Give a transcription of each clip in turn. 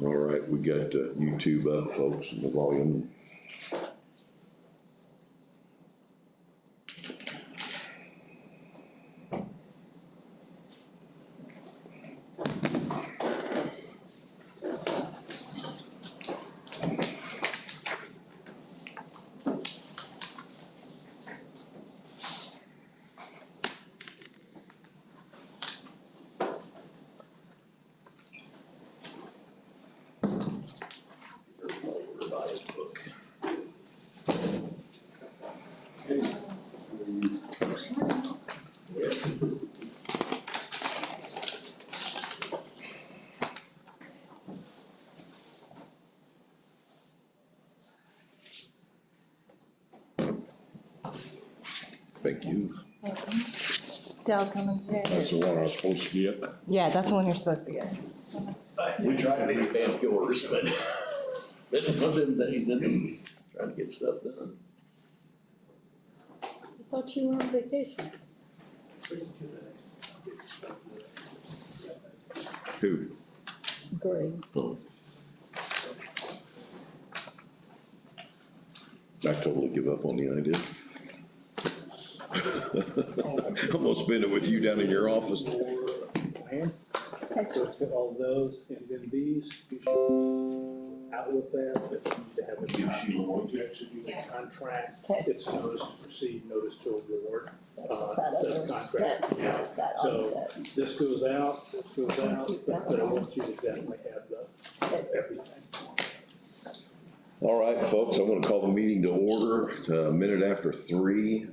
All right, we got YouTube up, folks, in the volume. Thank you. Dale coming today. That's the one I was supposed to get. Yeah, that's the one you're supposed to get. We tried to revamp yours, but it's one of them days, isn't it? Trying to get stuff done. I thought you were on vacation. Who? Greg. Oh. I totally give up on the idea. I'm gonna spend it with you down in your office. Plan. Let's get all those, and then these, you should out with that, but you need to have a to execute a contract. It's notice to proceed, notice to award. Instead of contract. Yeah. So this goes out, but I want you to definitely have everything. All right, folks, I'm gonna call the meeting to order. It's a minute after 3.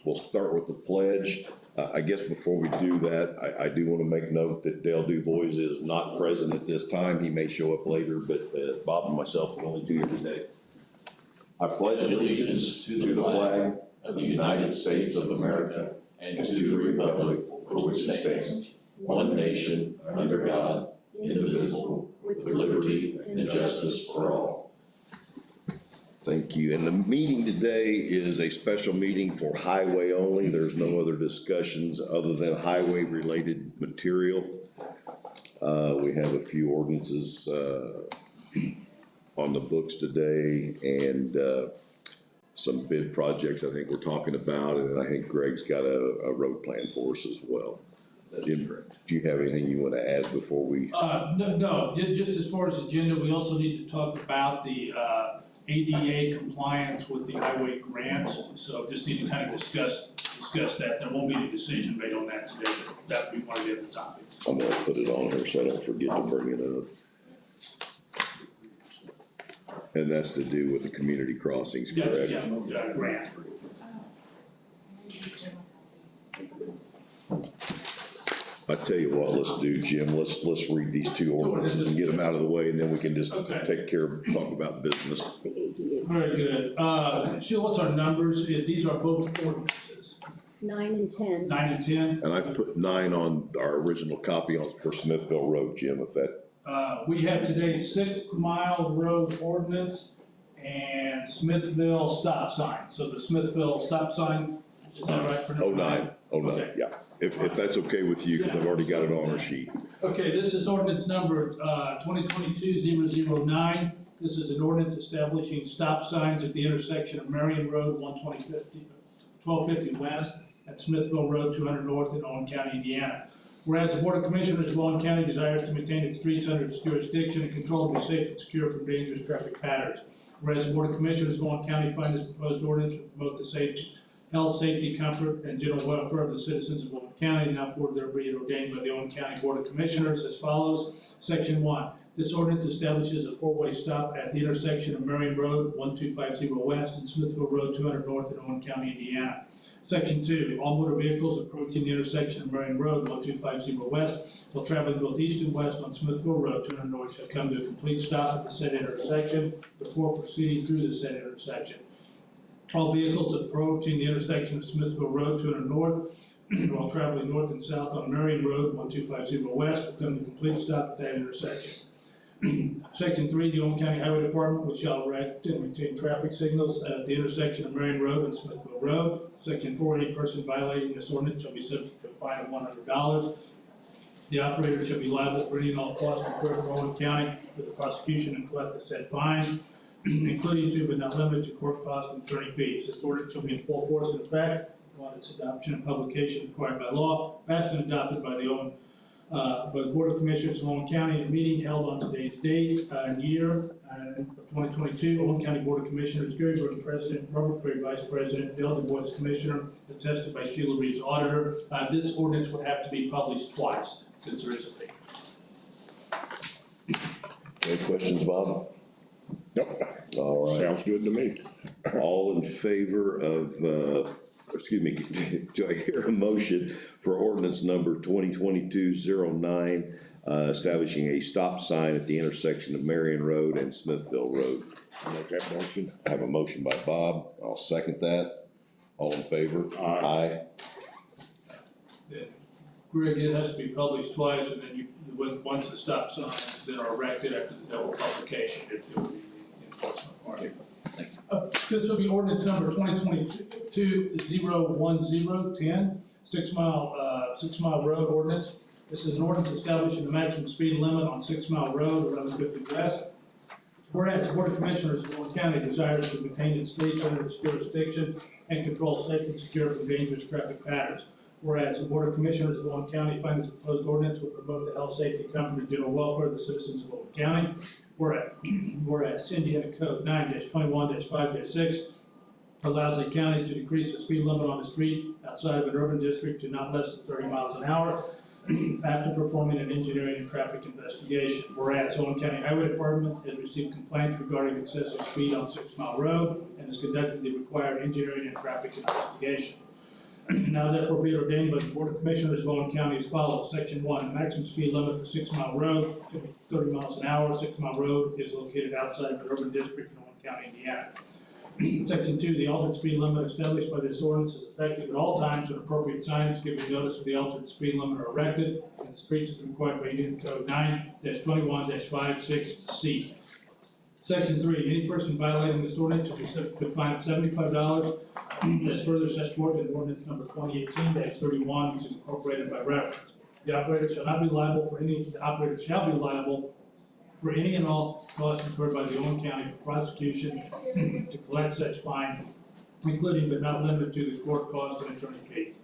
We'll start with the pledge. I guess before we do that, I do wanna make note that Dale DuBois is not present at this time. He may show up later, but Bob and myself can only do here today. I pledge allegiance to the flag of the United States of America and to the republic for which it stands, one nation, under God, indivisible, with liberty and justice for all. Thank you. And the meeting today is a special meeting for highway only. There's no other discussions other than highway-related material. We have a few ordinances on the books today and some bid projects I think we're talking about, and I think Greg's got a road plan for us as well. Jim, do you have anything you want to add before we? No, just as far as agenda, we also need to talk about the ADA compliance with the highway grants. So just need to kind of discuss that. There won't be a decision made on that today, but that would be one of the other topics. I'm gonna put it on here so I don't forget to bring it up. And that's to do with the community crossings, correct? Yes, yeah, grant. I tell you what, let's do, Jim, let's read these 2 ordinances and get them out of the way, and then we can just take care of, talk about business. Very good. Sheila, what's our numbers? These are both ordinances. 9 and 10. 9 and 10. And I put 9 on our original copy for Smithville Road, Jim, if that. We have today 6 Mile Road ordinance and Smithville stop sign. So the Smithville stop sign, is that right for number 9? 09, Okay. yeah. If that's okay with you, because I've already got it on our sheet. Okay, this is ordinance number 2022-009. This is an ordinance establishing stop signs at the intersection of Marion Road, 1250 West, and Smithville Road, 200 North in Owen County, Indiana. Whereas the Board of Commissioners of Owen County desires to maintain its streets under its jurisdiction and control to be safe and secure from dangerous traffic patterns. Whereas the Board of Commissioners of Owen County find this proposed ordinance will promote the health, safety, comfort, and general welfare of the citizens of Owen County, now therefore be it ordained by the Owen County Board of Commissioners as follows. Section 1. This ordinance establishes a 4-way stop at the intersection of Marion Road, 1250 West, and Smithville Road, 200 North in Owen County, Indiana. Section 2. All motor vehicles approaching the intersection of Marion Road, 1250 West, while traveling both east and west on Smithville Road, 200 North, shall come to a complete stop at the said intersection before proceeding through the said intersection. All vehicles approaching the intersection of Smithville Road, 200 North, while traveling north and south on Marion Road, 1250 West, will come to a complete stop at that intersection. Section 3, the Owen County Highway Department which shall erect and maintain traffic signals at the intersection of Marion Road and Smithville Road. Section 4, any person violating this ordinance shall be subject to a fine of $100. The operator shall be liable for any and all costs incurred for Owen County for the prosecution and collect the said fine, including to but not limited to court costs and attorney fees. This ordinance shall be in full force and effect upon its adoption and publication required by law, passed and adopted by the Board of Commissioners of Owen County in a meeting held on today's date and year of 2022. Owen County Board of Commissioners, Gary Burton, President, Robert Cray, Vice President, Dale Du Bois, Commissioner, attested by Sheila Reeves, Auditor. This ordinance would have to be published twice since there is a fee. Any questions, Bob? Nope, All right. sounds good to me. All in favor of, excuse me, do I hear a motion for ordinance number 2022-09, establishing a stop sign at the intersection of Marion Road and Smithville Road? I'll make that motion. I have a motion by Bob. I'll second that. All in favor? Aye. Then, Greg, it has to be published twice, and then once the stop signs that are erected after the double publication, it will be the enforcement part. This will be ordinance number 2022-01010, 6 mile road ordinance. This is an ordinance establishing the maximum speed limit on 6 Mile Road, 1150 west. Whereas the Board of Commissioners of Owen County desires to maintain its streets under its jurisdiction and control safe and secure from dangerous traffic patterns. Whereas the Board of Commissioners of Owen County finds the proposed ordinance will promote the health, safety, comfort, and general welfare of the citizens of Owen County. Whereas Indiana Code 9-21-5-6 allows the county to decrease the speed limit on the street outside of an urban district to not less than 30 miles an hour after performing an engineering and traffic investigation. Whereas Owen County Highway Department has received complaints regarding excessive speed on 6 Mile Road and has conducted the required engineering and traffic investigation. Now therefore be it ordained by the Board of Commissioners of Owen County as follows. Section 1, maximum speed limit for 6 Mile Road should be 30 miles an hour. 6 Mile Road is located outside of an urban district in Owen County, Indiana. Section 2, the altered speed limit established by this ordinance is effective at all times when appropriate signs giving notice of the altered speed limit are erected in the streets as required by Indiana Code 9-21-56C. Section 3, any person violating this ordinance shall be subject to a fine of $75 as further set forth in ordinance number 2018-31, which is incorporated by reference. The operator shall be liable for any and all costs incurred by the Owen County for prosecution to collect such fine, including but not limited to the court cost and attorney fee.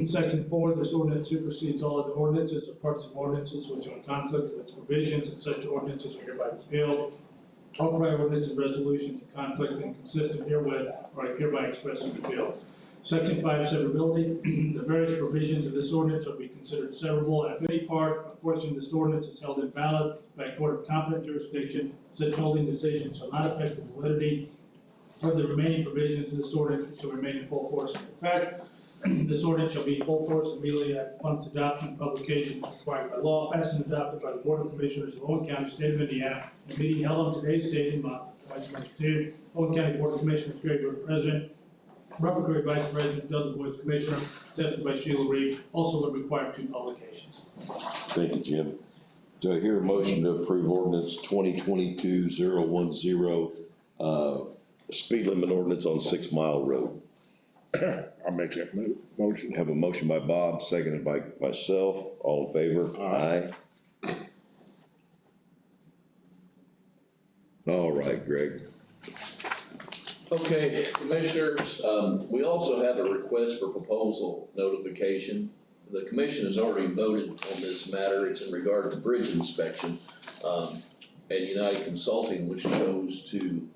Section 4, this ordinance supersedes all other ordinances or parts of ordinances which are in conflict with its provisions, and such ordinances are hereby repealed. All prior ordinances and resolutions in conflict and consistent herewith are hereby expressly repealed. Section 5, severability. The various provisions of this ordinance are to be considered severable, and if any part or portion of this ordinance is held invalid by a court of competent jurisdiction, such holding decision shall not affect the validity of the remaining provisions of this ordinance, which shall remain in full force and effect. This ordinance shall be in full force immediately upon its adoption and publication as required by law, passed and adopted by the Board of Commissioners of Owen County, State of Indiana, in a meeting held on today's date and month, 2022. Owen County Board of Commissioners, Gary Burton, President, Robert Cray, Vice President, Dale Du Bois, Commissioner, attested by Sheila Reeves, also would require 2 publications. Thank you, Jim. Do I hear a motion to approve ordinance 2022-010, speed limit ordinance on 6 Mile Road? I'll make that motion. Have a motion by Bob, seconded by myself. All in favor? Aye. All right, Greg. Okay, Commissioners, we also have a request for proposal notification. The commission has already voted on this matter. It's in regard to bridge inspection. And United Consulting, which chose to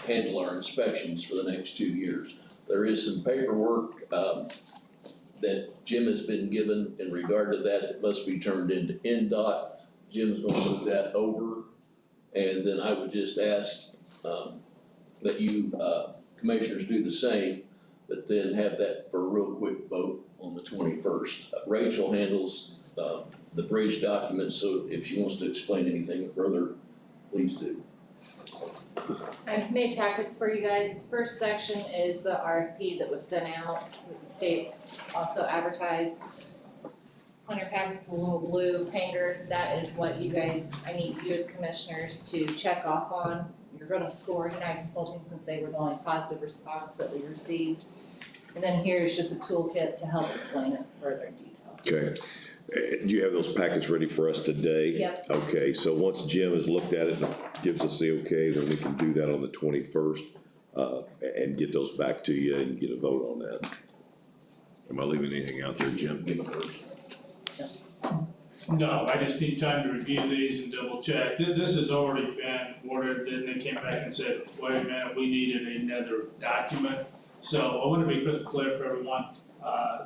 handle our inspections for the next 2 years. There is some paperwork that Jim has been given in regard to that must be turned into NDOT. Jim's gonna move that over. And then I would just ask that you commissioners do the same, but then have that for a real quick vote on the 21st. Rachel handles the bridge documents, so if she wants to explain anything further, please do. I've made packets for you guys. This first section is the RFP that was sent out, that the state also advertised. On your packets, the little blue hanger, that is what you guys, I need you as commissioners to check off on. You're gonna score United Consulting since they were the only positive response that we received. And then here's just a toolkit to help explain it further in detail. Okay. Do you have those packets ready for us today? Yep. Okay, so once Jim has looked at it and gives us the okay, then we can do that on the 21st, and get those back to you and get a vote on that. Am I leaving anything out there, Jim? No, I just need time to review these and double check. This has already been ordered, then they came back and said, wait a minute, we needed another document. So I want to be crystal clear for everyone,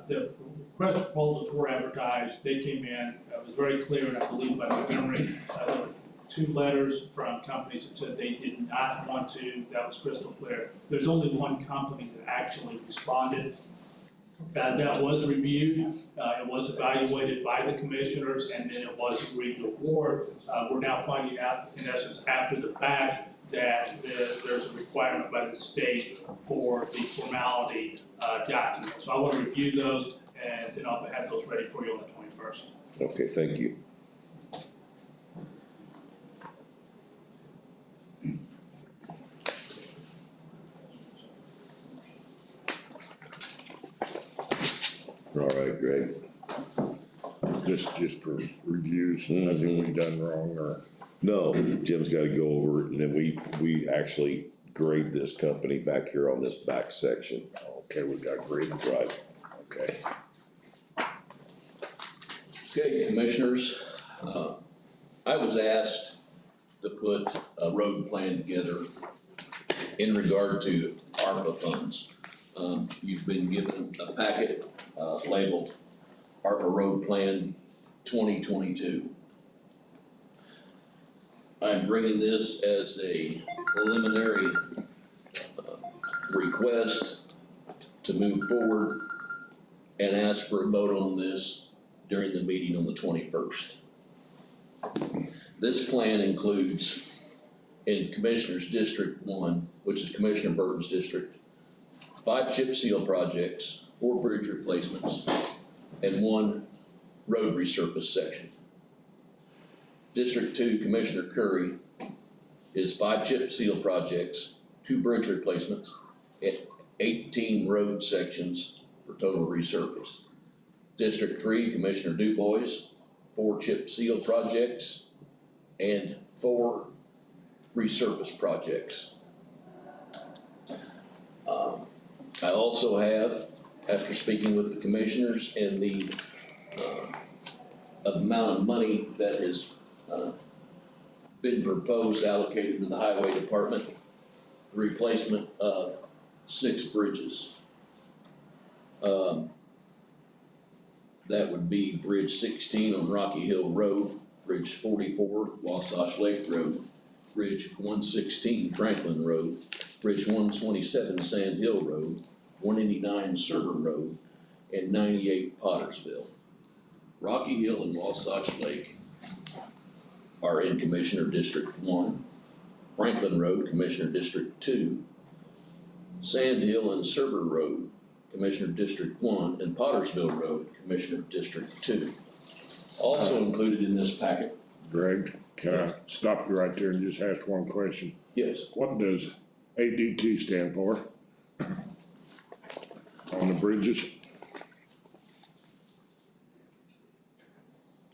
the request proposals were advertised, they came in, it was very clear, and I believe by my memory, there were 2 letters from companies that said they did not want to, that was crystal clear. There's only one company that actually responded. That was reviewed, it was evaluated by the commissioners, and then it was agreed to award. We're now finding out, in essence, after the fact, that there's a requirement by the state for the formality document. So I want to review those, and then I'll have those ready for you on the 21st. Okay, thank you. All right, Greg. Just for reviews, nothing we done wrong or, No, Jim's gotta go over it, and then we actually grade this company back here on this back section. okay, we got graded, Right. okay. Okay, commissioners, I was asked to put a road plan together in regard to ARPA funds. You've been given a packet, labeled ARPA Road Plan 2022. I'm bringing this as a preliminary, request to move forward and ask for a vote on this during the meeting on the 21st. This plan includes, in Commissioner's District 1, which is Commissioner Burton's district, 5 chip seal projects, 4 bridge replacements, and 1 road resurface section. District 2, Commissioner Curry, is 5 chip seal projects, 2 bridge replacements, and 18 road sections for total resurface. District 3, Commissioner DuBois, 4 chip seal projects and 4 resurface projects. I also have, after speaking with the commissioners and the amount of money that has been proposed allocated to the highway department, the replacement of 6 bridges. That would be Bridge 16 on Rocky Hill Road, Bridge 44 Wasatch Lake Road, Bridge 116 Franklin Road, Bridge 127 Sand Hill Road, 189 Server Road, and 98 Pottersville. Rocky Hill and Wasatch Lake are in Commissioner District 1. Franklin Road, Commissioner District 2. Sand Hill and Server Road, Commissioner District 1, and Pottersville Road, Commissioner District 2. Also included in this packet. Greg, can I stop you right there and just ask one question? Yes. What does ADT stand for? On the bridges?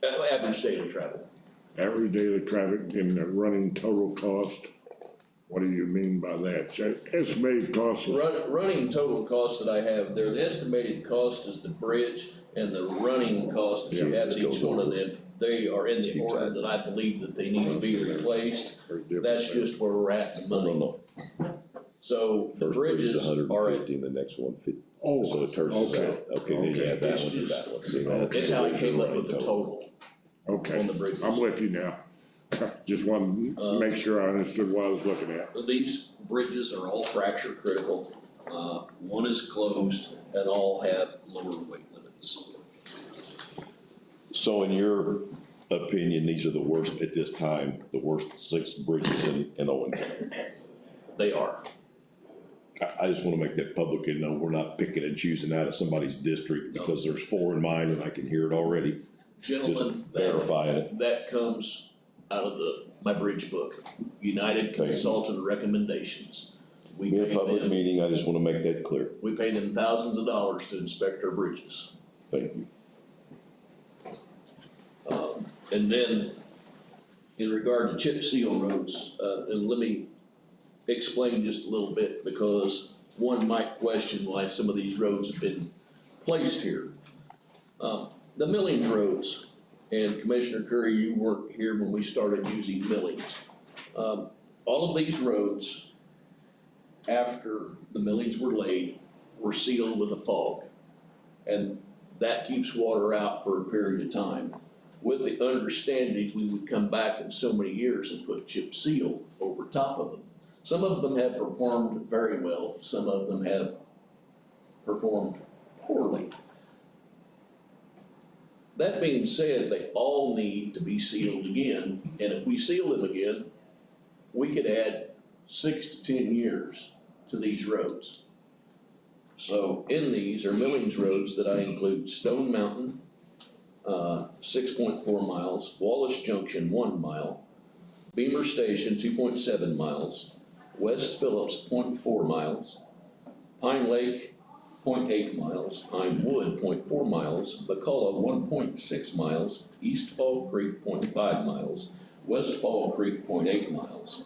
Average daily travel. Average daily traffic and the running total cost? What do you mean by that? So estimated cost of, Running total cost that I have there, the estimated cost is the bridge, and the running cost that you Yeah, have at let's each go one of over them, they are in the order that I believe that they need to be replaced. That's just where we're at in money. No. So the First bridge is bridges are at, 150 and the next one 50. oh, So it turns okay. out, okay, then you have that It's one and just- that one. See, that's it's the how I original came up running with the total Okay, on the bridges. I'm with you now. Just wanted to make sure I understood what I was looking at. These bridges are all fracture critical. One is closed and all have lower weight limits. So in your opinion, these are the worst, at this time, the worst 6 bridges in Owen County? They are. I just wanna make that public and know we're not picking and choosing out of somebody's district because there's 4 in mine and I can hear it already. Gentlemen, Verifying it. that comes out of my bridge book, United Consultant Recommendations. We Be a pay public them, meeting, I just wanna make that clear. we pay them thousands of dollars to inspect our bridges. Thank you. And then in regard to chip seal roads, and let me explain just a little bit, because one might question why some of these roads have been placed here. The millings roads, and Commissioner Curry, you weren't here when we started using millings. All of these roads, after the millings were laid, were sealed with a fog. And that keeps water out for a period of time, with the understanding we would come back in so many years and put chip seal over top of them. Some of them have performed very well, some of them have performed poorly. That being said, they all need to be sealed again, and if we seal them again, we could add 6 to 10 years to these roads. So in these are millings roads that I include Stone Mountain, 6.4 miles, Wallace Junction, 1 mile, Beamer Station, 2.7 miles, West Phillips, 0.4 miles, Pine Lake, 0.8 miles, Pine Wood, 0.4 miles, McCullough, 1.6 miles, East Fall Creek, 0.5 miles, West Fall Creek, 0.8 miles,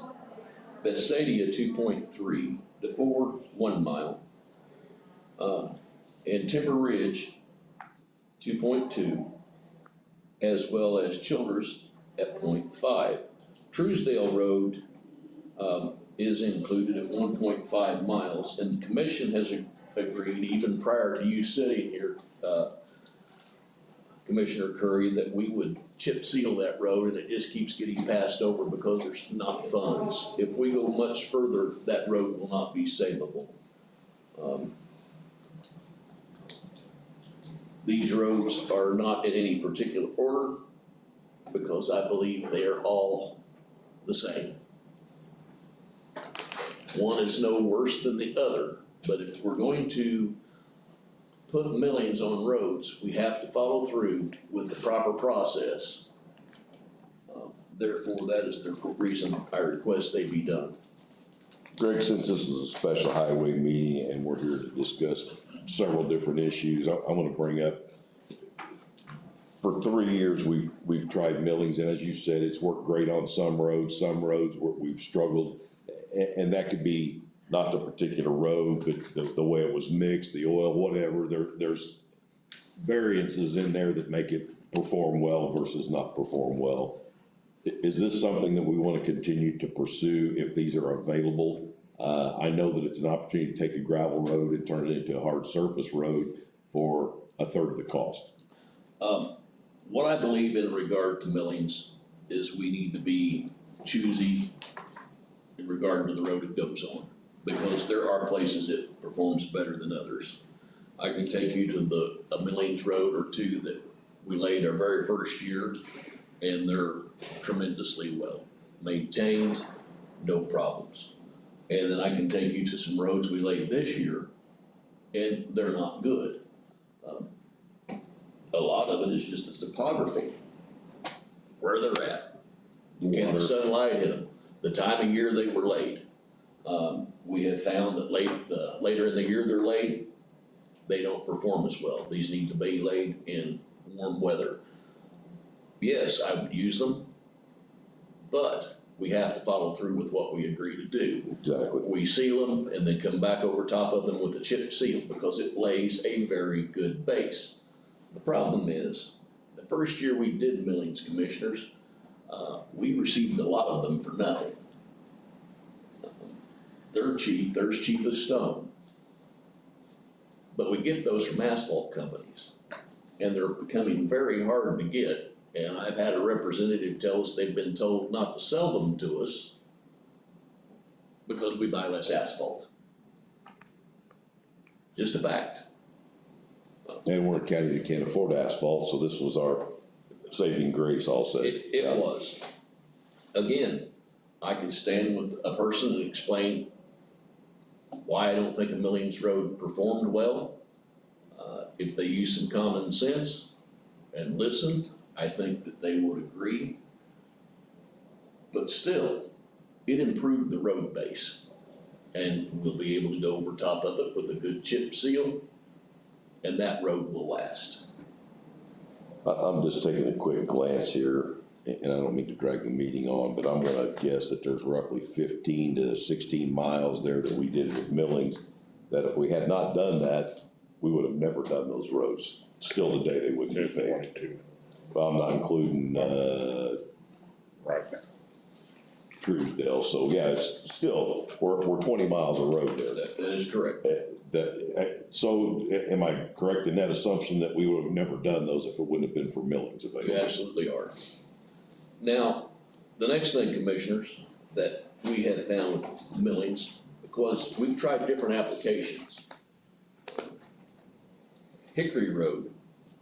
Besadia, 2.3, DeFore, 1 mile, and Timber Ridge, 2.2, as well as Childers at 0.5. Truesdale Road is included at 1.5 miles, and the commission has agreed, even prior to you sitting here, Commissioner Curry, that we would chip seal that road, and it just keeps getting passed over because there's not funds. If we go much further, that road will not be savable. These roads are not in any particular order, because I believe they are all the same. One is no worse than the other, but if we're going to put millings on roads, we have to follow through with the proper process. Therefore, that is the reason I request they be done. Greg, since this is a special highway meeting and we're here to discuss several different issues, I want to bring up, for 3 years, we've tried millings, and as you said, it's worked great on some roads where we've struggled, and that could be not the particular road, but the way it was mixed, the oil, whatever. There's variances in there that make it perform well versus not perform well. Is this something that we want to continue to pursue if these are available? I know that it's an opportunity to take a gravel road and turn it into a hard surface road for a third of the cost. What I believe in regard to millings is we need to be choosy in regard to the road it goes on, because there are places it performs better than others. I can take you to a millings road or two that we laid our very first year, and they're tremendously well maintained, no problems. And then I can take you to some roads we laid this year, and they're not good. A lot of it is just the topography, where they're at. Can the sunlight hit them? The time of year they were laid. We have found that later in the year they're laid, they don't perform as well. These need to be laid in warm weather. Yes, I would use them, but we have to follow through with what we agree to do. Exactly. We seal them and then come back over top of them with a chip seal, because it lays a very good base. The problem is, the first year we did millings, commissioners, we received a lot of them for nothing. They're cheap, they're as cheap as stone. But we get those from asphalt companies, and they're becoming very hard to get. And I've had a representative tell us they've been told not to sell them to us because we buy less asphalt. Just a fact. And we're a county that can't afford asphalt, so this was our saving grace also. It was. Again, I could stand with a person and explain why I don't think a millings road performed well. If they used some common sense and listened, I think that they would agree. But still, it improved the road base, and we'll be able to go over top of it with a good chip seal, and that road will last. I'm just taking a quick glance here, and I don't mean to drag the meeting on, but I'm gonna guess that there's roughly 15 to 16 miles there that we did with millings, that if we had not done that, we would have never done those roads. Still today, they wouldn't be Says paved. 22. Well, I'm not including, Right. Truesdale, so yeah, it's still, we're 20 miles of road there. That is correct. So am I correct in that assumption that we would have never done those if it wouldn't have been for millings You available? absolutely are. Now, the next thing, commissioners, that we had found with millings, because we've tried different applications. Hickory Road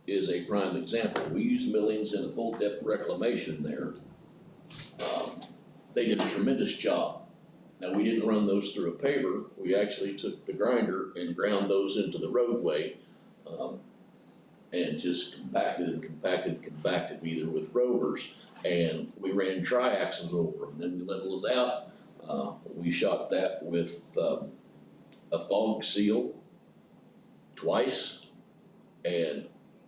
is a prime example. We used millings in a full depth reclamation there. They did a tremendous job. Now, we didn't run those through a paver. We actually took the grinder and ground those into the roadway, and just compacted either with rovers. And we ran triaxles over them, then we leveled it out. We shot that with a fog seal twice, and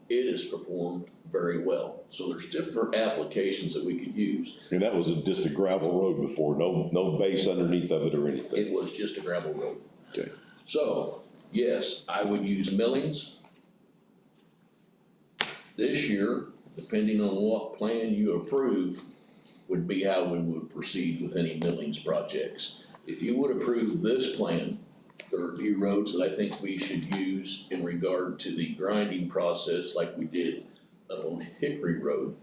it has performed very well. So there's different applications that we could use. And that was just a gravel road before, no base underneath of it or anything. It was just a gravel road. Okay. So, yes, I would use millings. This year, depending on what plan you approve, would be how we would proceed with any millings projects. If you would approve this plan, there are a few roads that I think we should use in regard to the grinding process like we did up on Hickory Road,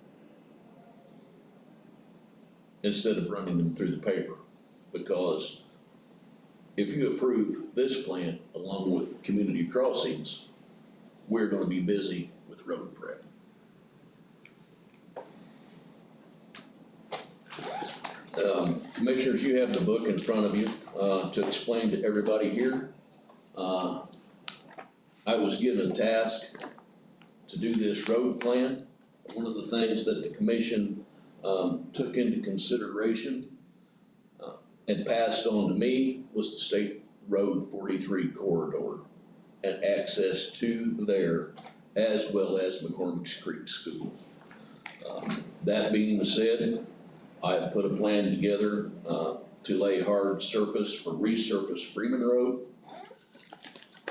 instead of running them through the paper. Because if you approve this plan along with community crossings, we're gonna be busy with road prep. Commissioners, you have the book in front of you, to explain to everybody here. I was given a task to do this road plan. One of the things that the commission, took into consideration, and passed on to me was the State Road 43 corridor and access to there, as well as McCormick's Creek School. That being said, I have put a plan together to lay hard surface or resurface Freeman Road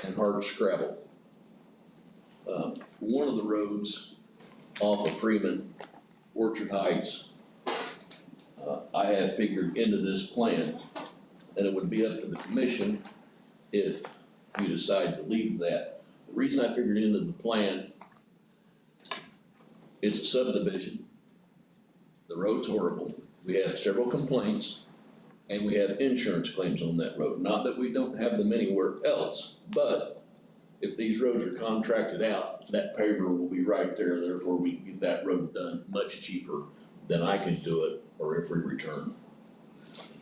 and hard scrabble. One of the roads off of Freeman, Orchard Heights, I have figured into this plan, and it would be up to the commission if you decide to leave that. The reason I figured it into the plan, it's a subdivision. The road's horrible. We have several complaints, and we have insurance claims on that road. Not that we don't have them anywhere else, but if these roads are contracted out, that paver will be right there, therefore we can get that road done much cheaper than I could do it or if we return.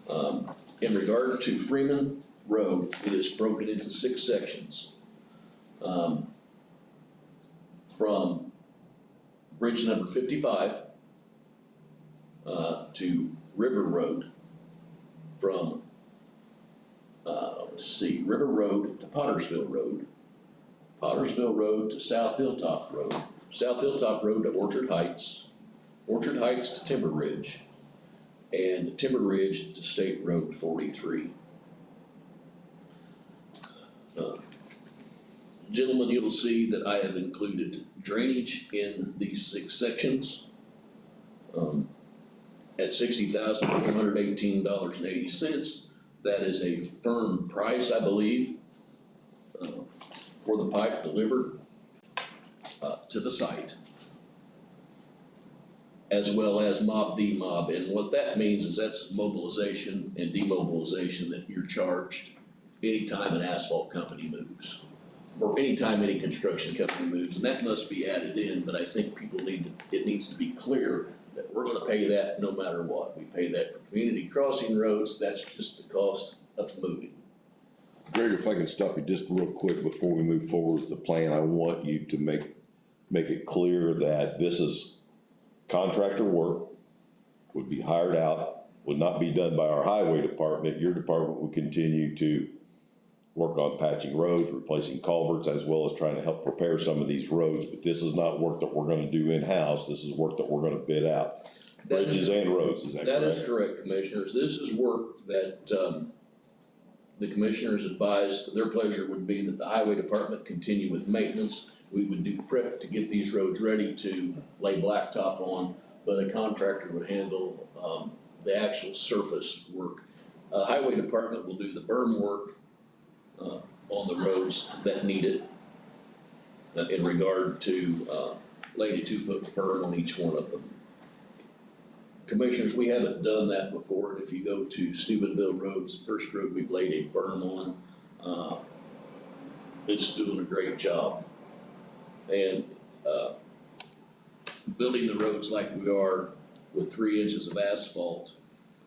In regard to Freeman Road, it is broken into 6 sections. From bridge number 55 to River Road, from River Road to Pottersville Road, Pottersville Road to South Hilltop Road, South Hilltop Road to Orchard Heights, Orchard Heights to Timber Ridge, and Timber Ridge to State Road 43. Gentlemen, you'll see that I have included drainage in these 6 sections. At $60,118.80, that is a firm price, I believe, for the pipe delivered to the site, as well as mob demob. And what that means is that's mobilization and demobilization that you're charged anytime an asphalt company moves, or anytime any construction company moves, and that must be added in. But I think it needs to be clear that we're gonna pay that no matter what. We pay that for community crossing roads, that's just the cost of moving. Greg, if I can stop you just real quick before we move forward with the plan, I want you to make it clear that this is contractor work, would be hired out, would not be done by our highway department. Your department would continue to work on patching roads, replacing culverts, as well as trying to help prepare some of these roads. But this is not work that we're gonna do in-house, this is work that we're gonna bid out. Bridges and roads, is that correct? That is correct, Commissioners. This is work that, the Commissioners advised, their pleasure would be that the Highway Department continue with maintenance. We would do prep to get these roads ready to lay blacktop on, but a contractor would handle, the actual surface work. Highway Department will do the berm work, on the roads that need it, in regard to, laying a 2-foot berm on each one of them. Commissioners, we haven't done that before, and if you go to Smithville Roads, the first road we've laid a berm on, it's doing a great job. And, building the roads like we are with 3 inches of asphalt,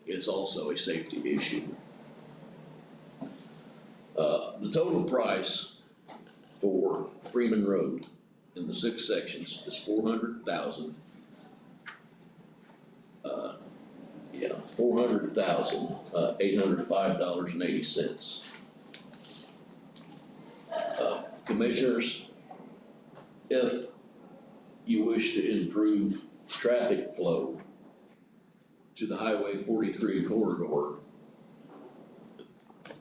it's also a safety issue. The total price for Freeman Road in the 6 sections is $400,000. $400,805.80. Commissioners, if you wish to improve traffic flow to the Highway 43 corridor,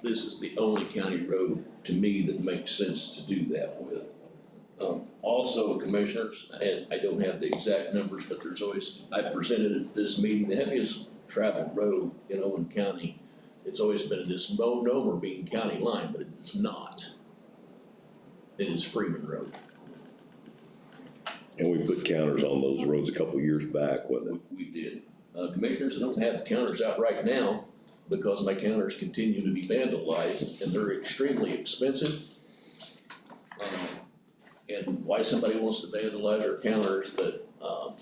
this is the only county road to me that makes sense to do that with. Also, Commissioners, and I don't have the exact numbers, but there's always, I presented at this meeting, the heaviest traveled road in Owen County, it's always been a misnomer being county line, but it is not. It is Freeman Road. And we put counters on those roads a couple years back, wasn't it? We did. Commissioners, I don't have counters out right now because my counters continue to be vandalized and they're extremely expensive. And why somebody wants to vandalize our counters, but,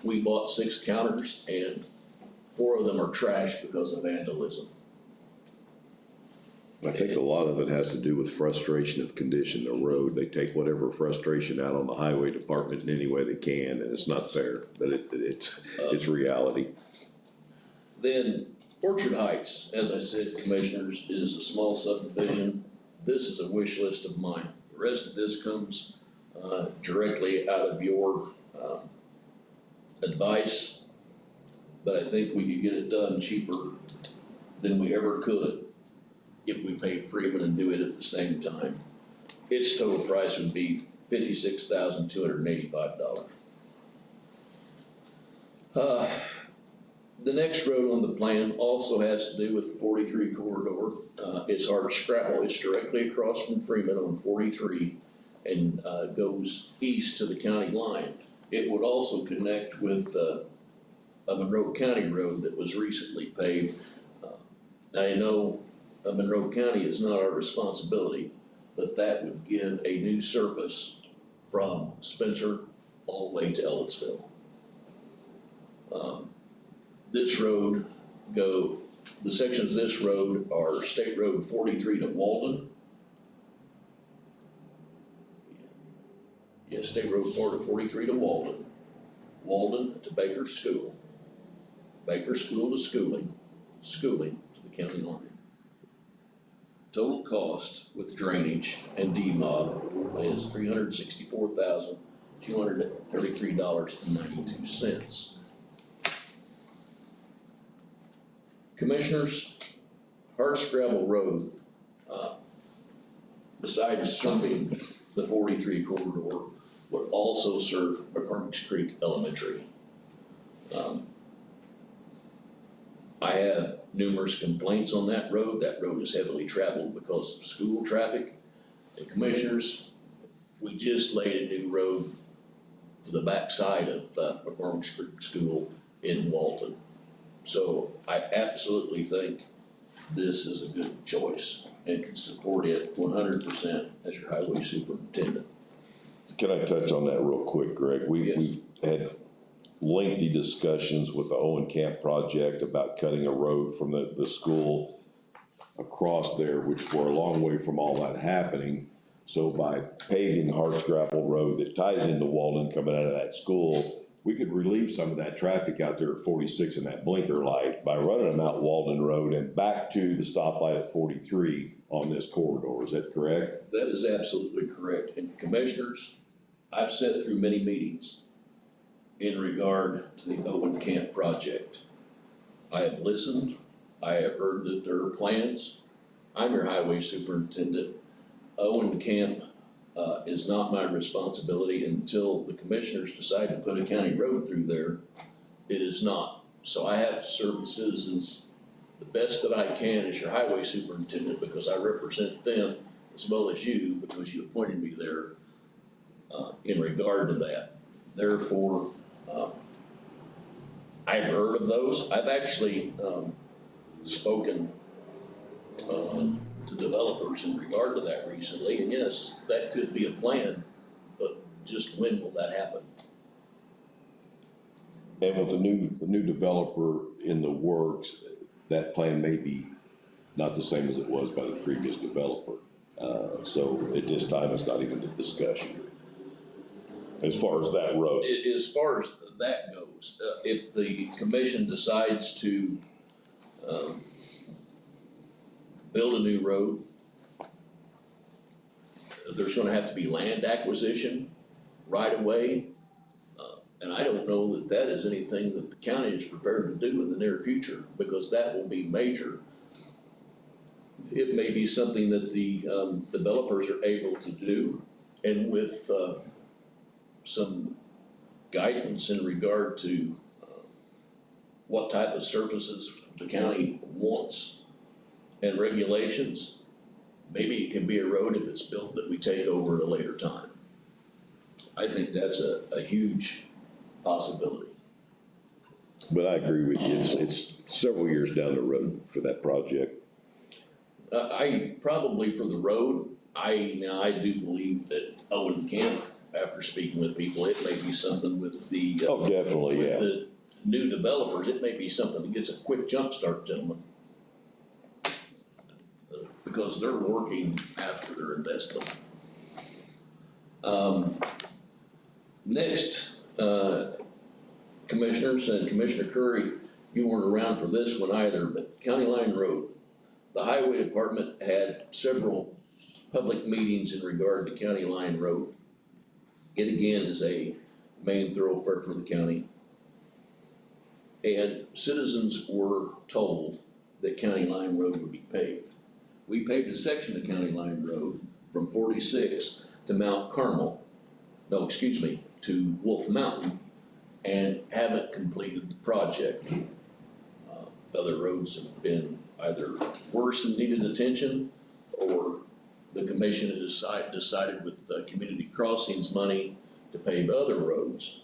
we bought 6 counters and 4 of them are trashed because of vandalism. I think a lot of it has to do with frustration of condition of the road. They take whatever frustration out on the highway department in any way they can, and it's not fair, but it's reality. Then Orchard Heights, as I said, Commissioners, is a small subdivision. This is a wish list of mine. The rest of this comes, directly out of your, advice. But I think we could get it done cheaper than we ever could if we paid Freeman and do it at the same time. Its total price would be $56,285. The next road on the plan also has to do with the 43 corridor. It's hard scrabble. It's directly across from Freeman on 43 and goes east to the county line. It would also connect with a Monroe County road that was recently paved. I know Monroe County is not our responsibility, but that would give a new surface from Spencer all the way to Ellettsville. This road the sections of this road are State Road 43 to Walden. Yeah, State Road 43 to Walden. Walden to Baker School. Baker School to Schooling to the county line. Total cost with drainage and DMOD is $364,233.92. Commissioners, Hardscrabble Road, besides serving the 43 corridor, would also serve McCormick's Creek Elementary. I have numerous complaints on that road. That road is heavily traveled because of school traffic. And Commissioners, we just laid a new road to the backside of McCormick's Creek School in Walton. So I absolutely think this is a good choice and can support it 100% as your highway superintendent. Can I touch on that real quick, Greg? Yes. We've had lengthy discussions with the Owen Camp project about cutting a road from the school across there, which we're a long way from all that happening. So by paving Hardscrabble Road that ties into Walden coming out of that school, we could relieve some of that traffic out there at 46 in that blinker light by running them out Walden Road and back to the stoplight at 43 on this corridor. Is that correct? That is absolutely correct. And commissioners, I've sat through many meetings in regard to the Owen Camp project. I have listened, I have heard that there are plans. I'm your highway superintendent. Owen Camp is not my responsibility until the commissioners decide to put a county road through there. It is not. So I have to serve the citizens the best that I can as your highway superintendent, because I represent them as well as you, because you appointed me there in regard to that. Therefore, I've heard of those. I've actually spoken to developers in regard to that recently, and yes, that could be a plan, but just when will that happen? And with the new developer in the works, that plan may be not the same as it was by the previous developer. So at this time, it's not even a discussion. As far as that road. As far as that goes, if the commission decides to build a new road, there's gonna have to be land acquisition right away. And I don't know that that is anything that the county is prepared to do in the near future, because that will be major. It may be something that the developers are able to do, and with some guidance in regard to what type of surfaces the county wants and regulations, maybe it can be a road if it's built that we take over at a later time. I think that's a huge possibility. But I agree with you, it's several years down the road for that project. I probably for the road, I do believe that Owen Camp, after speaking with people, it may be something with the Oh, definitely, with yeah. the new developers, it may be something that gets a quick jump start, gentlemen. Because they're working after their investment. Next, commissioners, and Commissioner Curry, you weren't around for this one either, but County Line Road. The Highway Department had several public meetings in regard to County Line Road. It again is a main thoroughfare for the county. And citizens were told that County Line Road would be paved. We paved a section of County Line Road from 46 to Mount Carmel, to Wolf Mountain, and haven't completed the project. Other roads have been either worse and needed attention, or the commission has decided with the community crossings money to pave other roads.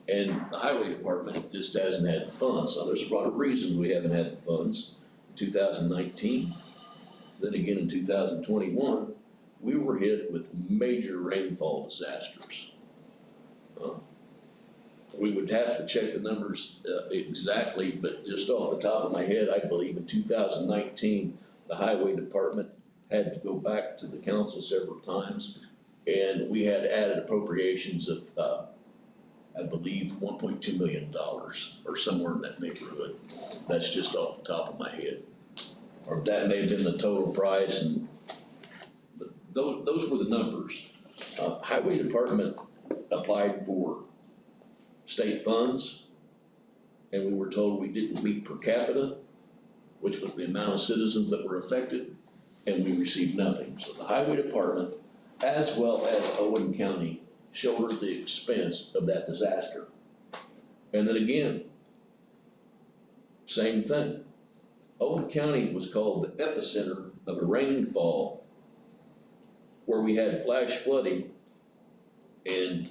And the highway department just hasn't had the funds. Now, there's a lot of reasons we haven't had the funds. 2019, then again in 2021, we were hit with major rainfall disasters. We would have to check the numbers exactly, but just off the top of my head, I believe in 2019, the highway department had to go back to the council several times, and we had added appropriations of, I believe, $1.2 million or somewhere in that neighborhood. That's just off the top of my head. Or that may have been the total price, and but those were the numbers. Highway department applied for state funds, and we were told we didn't meet per capita, which was the amount of citizens that were affected, and we received nothing. So the highway department, as well as Owen County, shouldered the expense of that disaster. And then again, same thing. Owen County was called the epicenter of a rainfall where we had flash flooding, and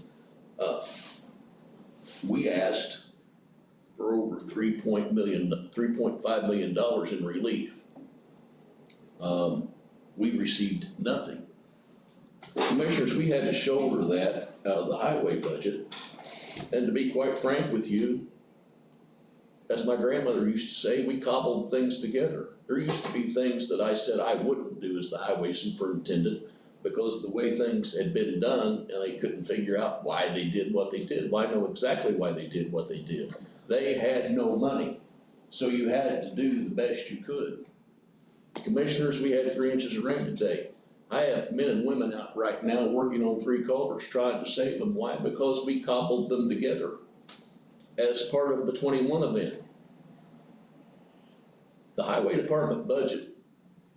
we asked for over $3.5 million in relief. We received nothing. Commissioners, we had to shoulder that out of the highway budget. And to be quite frank with you, as my grandmother used to say, we cobbled things together. There used to be things that I said I wouldn't do as the highway superintendent, because of the way things had been done, and they couldn't figure out why they did what they did. Well, I know exactly why they did what they did. They had no money, so you had to do the best you could. Commissioners, we had 3 inches of rain today. I have men and women out right now working on 3 culverts trying to save them. Why? Because we cobbled them together as part of the 21 event. The highway department budget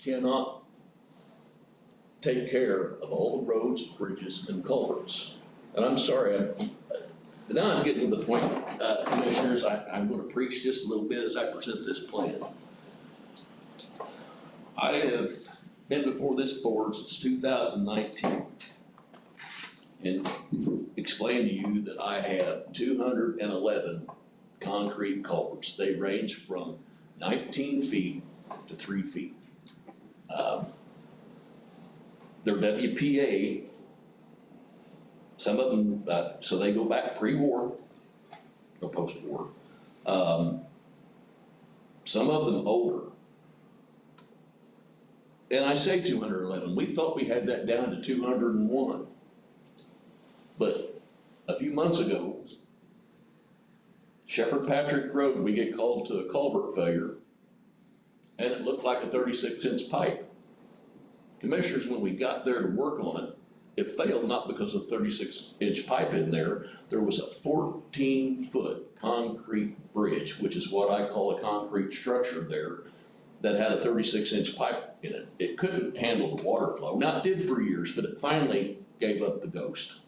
cannot take care of all the roads, bridges, and culverts. And I'm sorry, now I'm getting to the point, commissioners, I'm gonna preach just a little bit as I present this plan. I have been before this board since 2019 and explained to you that I have 211 concrete culverts. They range from 19 feet to 3 feet. They're WPA, some of them, so they go back pre-war or post-war. Some of them older. And I say 211, we thought we had that down to 201. But a few months ago, Shepherd Patrick Road, we get called to a culvert failure, and it looked like a 36-inch pipe. Commissioners, when we got there to work on it, it failed not because of 36-inch pipe in there. There was a 14-foot concrete bridge, which is what I call a concrete structure there, that had a 36-inch pipe in it. It couldn't handle the water flow. Now, it did for years, but it finally gave up the ghost.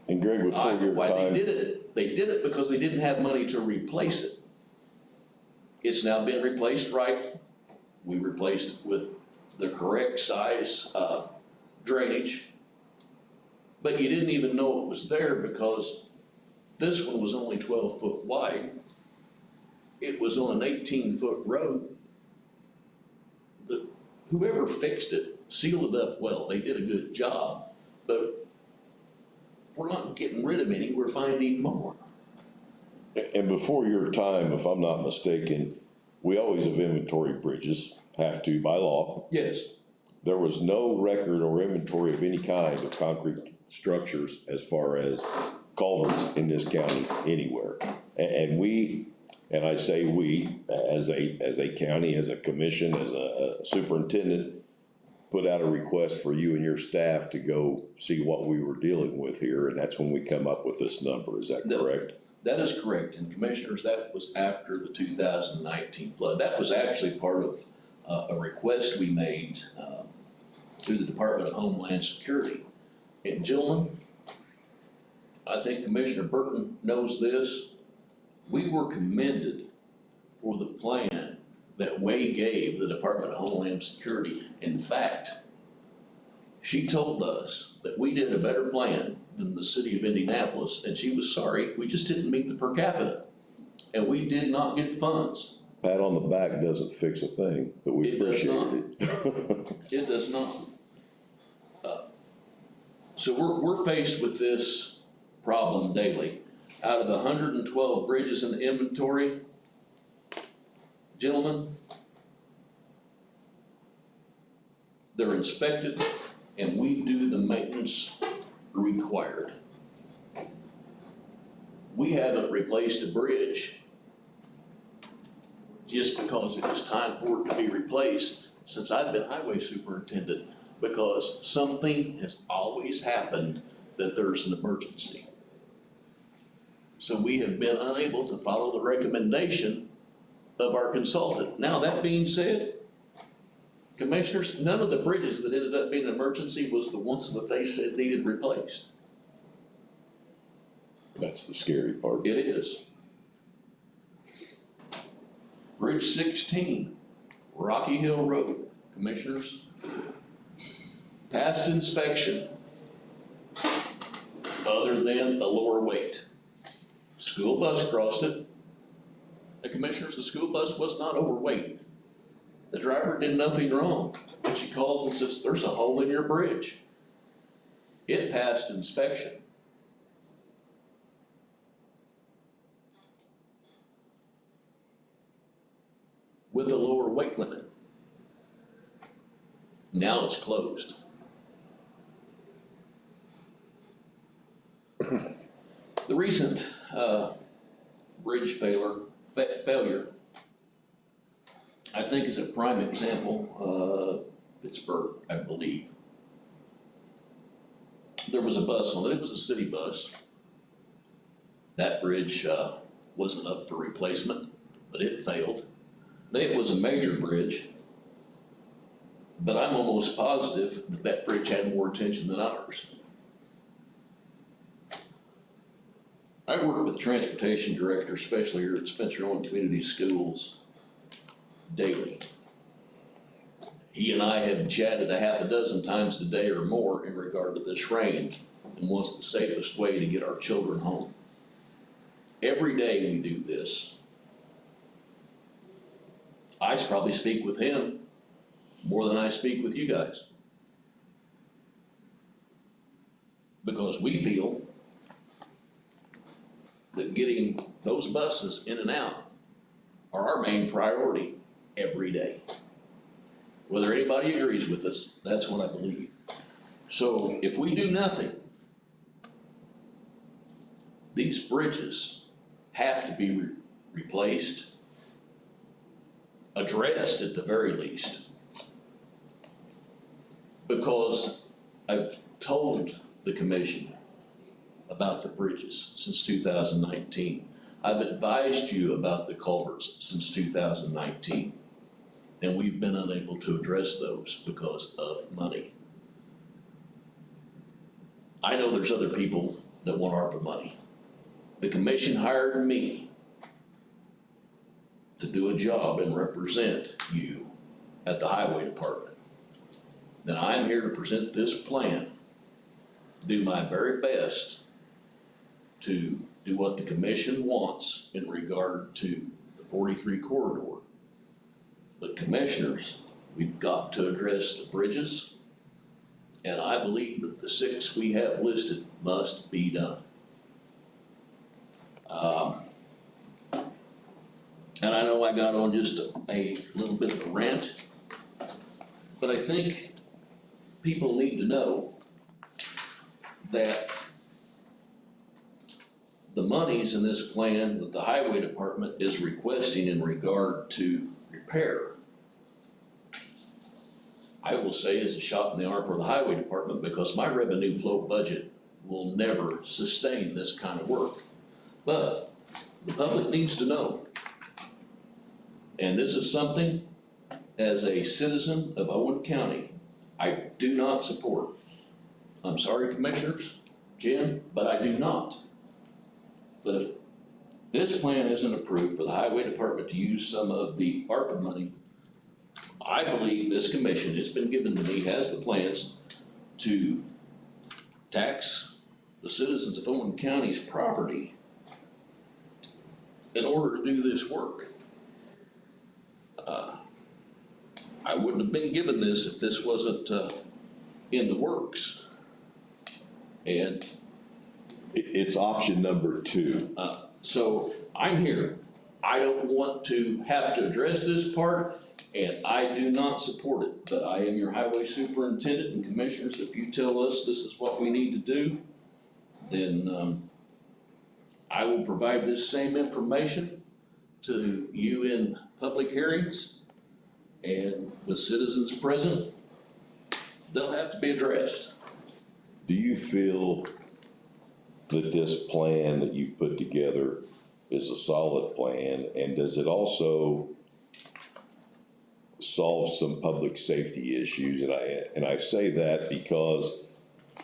And Greg, before your Why time. they did it because they didn't have money to replace it. It's now been replaced right. We replaced it with the correct size drainage. But you didn't even know it was there because this one was only 12 foot wide. It was on an 18-foot road. Whoever fixed it sealed it up well. They did a good job, but we're not getting rid of any, we're finding more. And before your time, if I'm not mistaken, we always have inventory bridges, have to by law. Yes. There was no record or inventory of any kind of concrete structures as far as culverts in this county anywhere. And we, and I say we, as a county, as a commission, as a superintendent, put out a request for you and your staff to go see what we were dealing with here, and that's when we come up with this number, is that correct? That is correct, and commissioners, that was after the 2019 flood. That was actually part of a request we made through the Department of Homeland Security. And gentlemen, I think Commissioner Burton knows this. We were commended for the plan that Way gave the Department of Homeland Security. In fact, she told us that we did a better plan than the city of Indianapolis, and she was sorry, we just didn't meet the per capita. And we did not get funds. Pat on the back doesn't fix a thing, but we appreciate it. It does not. So we're faced with this problem daily. Out of 112 bridges in the inventory, gentlemen, they're inspected and we do the maintenance required. We haven't replaced a bridge just because it was time for it to be replaced since I've been highway superintendent, because something has always happened that there's an emergency. So we have been unable to follow the recommendation of our consultant. Now, that being said, commissioners, none of the bridges that ended up being an emergency was the ones that they said needed replaced. That's the scary part. It is. Bridge 16, Rocky Hill Road, commissioners, passed inspection other than the lower weight. School bus crossed it. The commissioners, the school bus was not overweight. The driver did nothing wrong. And she calls and says, there's a hole in your bridge. It passed inspection. With a lower weight limit. Now it's closed. The recent, bridge failure, I think is a prime example, Pittsburgh, I believe. There was a bus on it, it was a city bus. That bridge, wasn't up for replacement, but it failed. It was a major bridge, but I'm almost positive that that bridge had more attention than ours. I work with the transportation director, especially here at Spencer Owen Community Schools, daily. He and I have chatted a half a dozen times today or more in regard to this rain and what's the safest way to get our children home. Every day we do this. I probably speak with him more than I speak with you guys. Because we feel that getting those buses in and out are our main priority every day. Whether anybody agrees with us, that's what I believe. So if we do nothing, these bridges have to be replaced, addressed at the very least. Because I've told the commission about the bridges since 2019. I've advised you about the culverts since 2019. And we've been unable to address those because of money. I know there's other people that want ARPA money. The commission hired me to do a job and represent you at the highway department. Then I'm here to present this plan, do my very best to do what the commission wants in regard to the 43 corridor. But commissioners, we've got to address the bridges, and I believe that the 6 we have listed must be done. And I know I got on just a little bit of a rant, but I think people need to know that the monies in this plan that the highway department is requesting in regard to repair, I will say is a shot in the arm for the highway department, because my revenue flow budget will never sustain this kind of work. But the public needs to know. And this is something, as a citizen of Owen County, I do not support. I'm sorry, commissioners, Jim, but I do not. But if this plan isn't approved for the highway department to use some of the ARPA money, I believe this commission, it's been given to me, has the plans to tax the citizens of Owen County's property in order to do this work. I wouldn't have been given this if this wasn't in the works. And It's option number 2. so I'm here. I don't want to have to address this part, and I do not support it, but I am your highway superintendent, and commissioners, if you tell us this is what we need to do, then I will provide this same information to you in public hearings, and with citizens present, they'll have to be addressed. Do you feel that this plan that you've put together is a solid plan, and does it also solve some public safety issues? And I say that because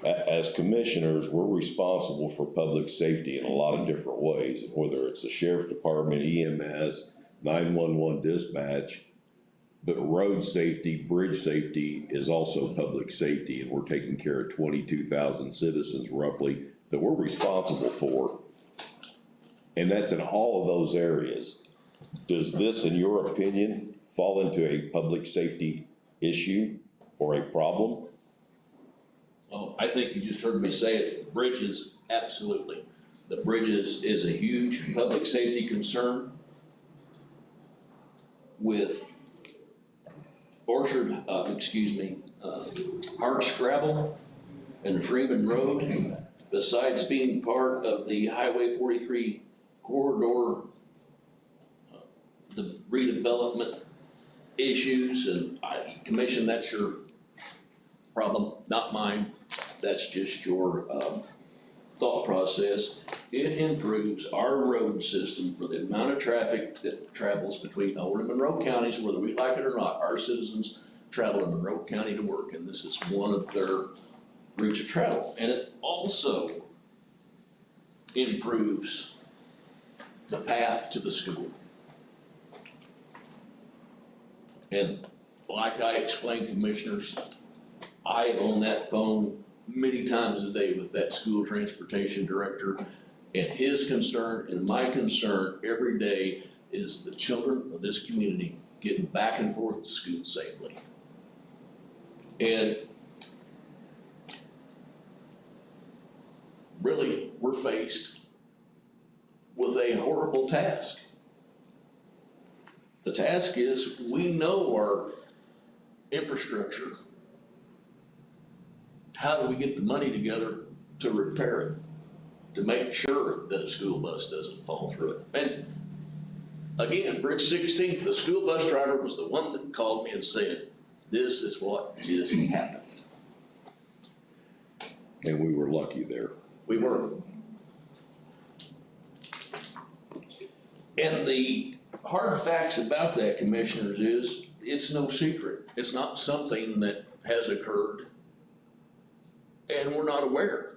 as commissioners, we're responsible for public safety in a lot of different ways, whether it's the sheriff's department, EMS, 911 dispatch, but road safety, bridge safety is also public safety, and we're taking care of 22,000 citizens roughly that we're responsible for. And that's in all of those areas. Does this, in your opinion, fall into a public safety issue or a problem? Oh, I think you just heard me say it. Bridges, absolutely. The bridges is a huge public safety concern with Hard Scrabble and Freeman Road, besides being part of the Highway 43 corridor, the redevelopment issues, and Commission, that's your problem, not mine. That's just your, thought process. It improves our road system for the amount of traffic that travels between Owen and Monroe counties, whether we like it or not. Our citizens travel in Monroe County to work, and this is one of their routes of travel. And it also improves the path to the school. And like I explained, commissioners, I am on that phone many times a day with that school transportation director. And his concern and my concern every day is the children of this community getting back and forth to school safely. And really, we're faced with a horrible task. The task is, we know our infrastructure. How do we get the money together to repair it? To make sure that a school bus doesn't fall through it? And again, Bridge 16, the school bus driver was the one that called me and said, this is what just happened. And we were lucky there. We were. And the hard facts about that, commissioners, is it's no secret. It's not something that has occurred and we're not aware.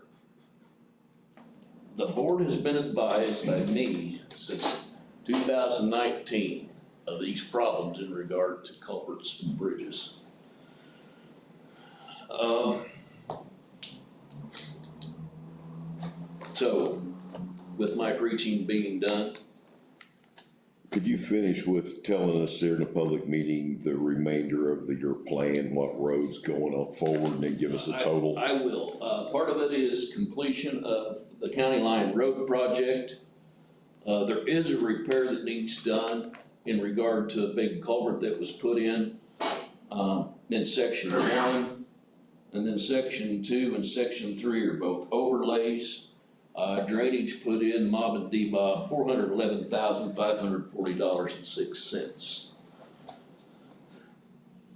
The board has been advised by me since 2019 of these problems in regard to culverts and bridges. So, with my preaching being done, Could you finish with telling us there in a public meeting the remainder of your plan, what roads going up forward, and then give us a total? I will. Part of it is completion of the County Line Road project. There is a repair that needs done in regard to a big culvert that was put in section 1, and then section 2 and section 3 are both overlays. Drainage put in, mob and demob, $411,540.06.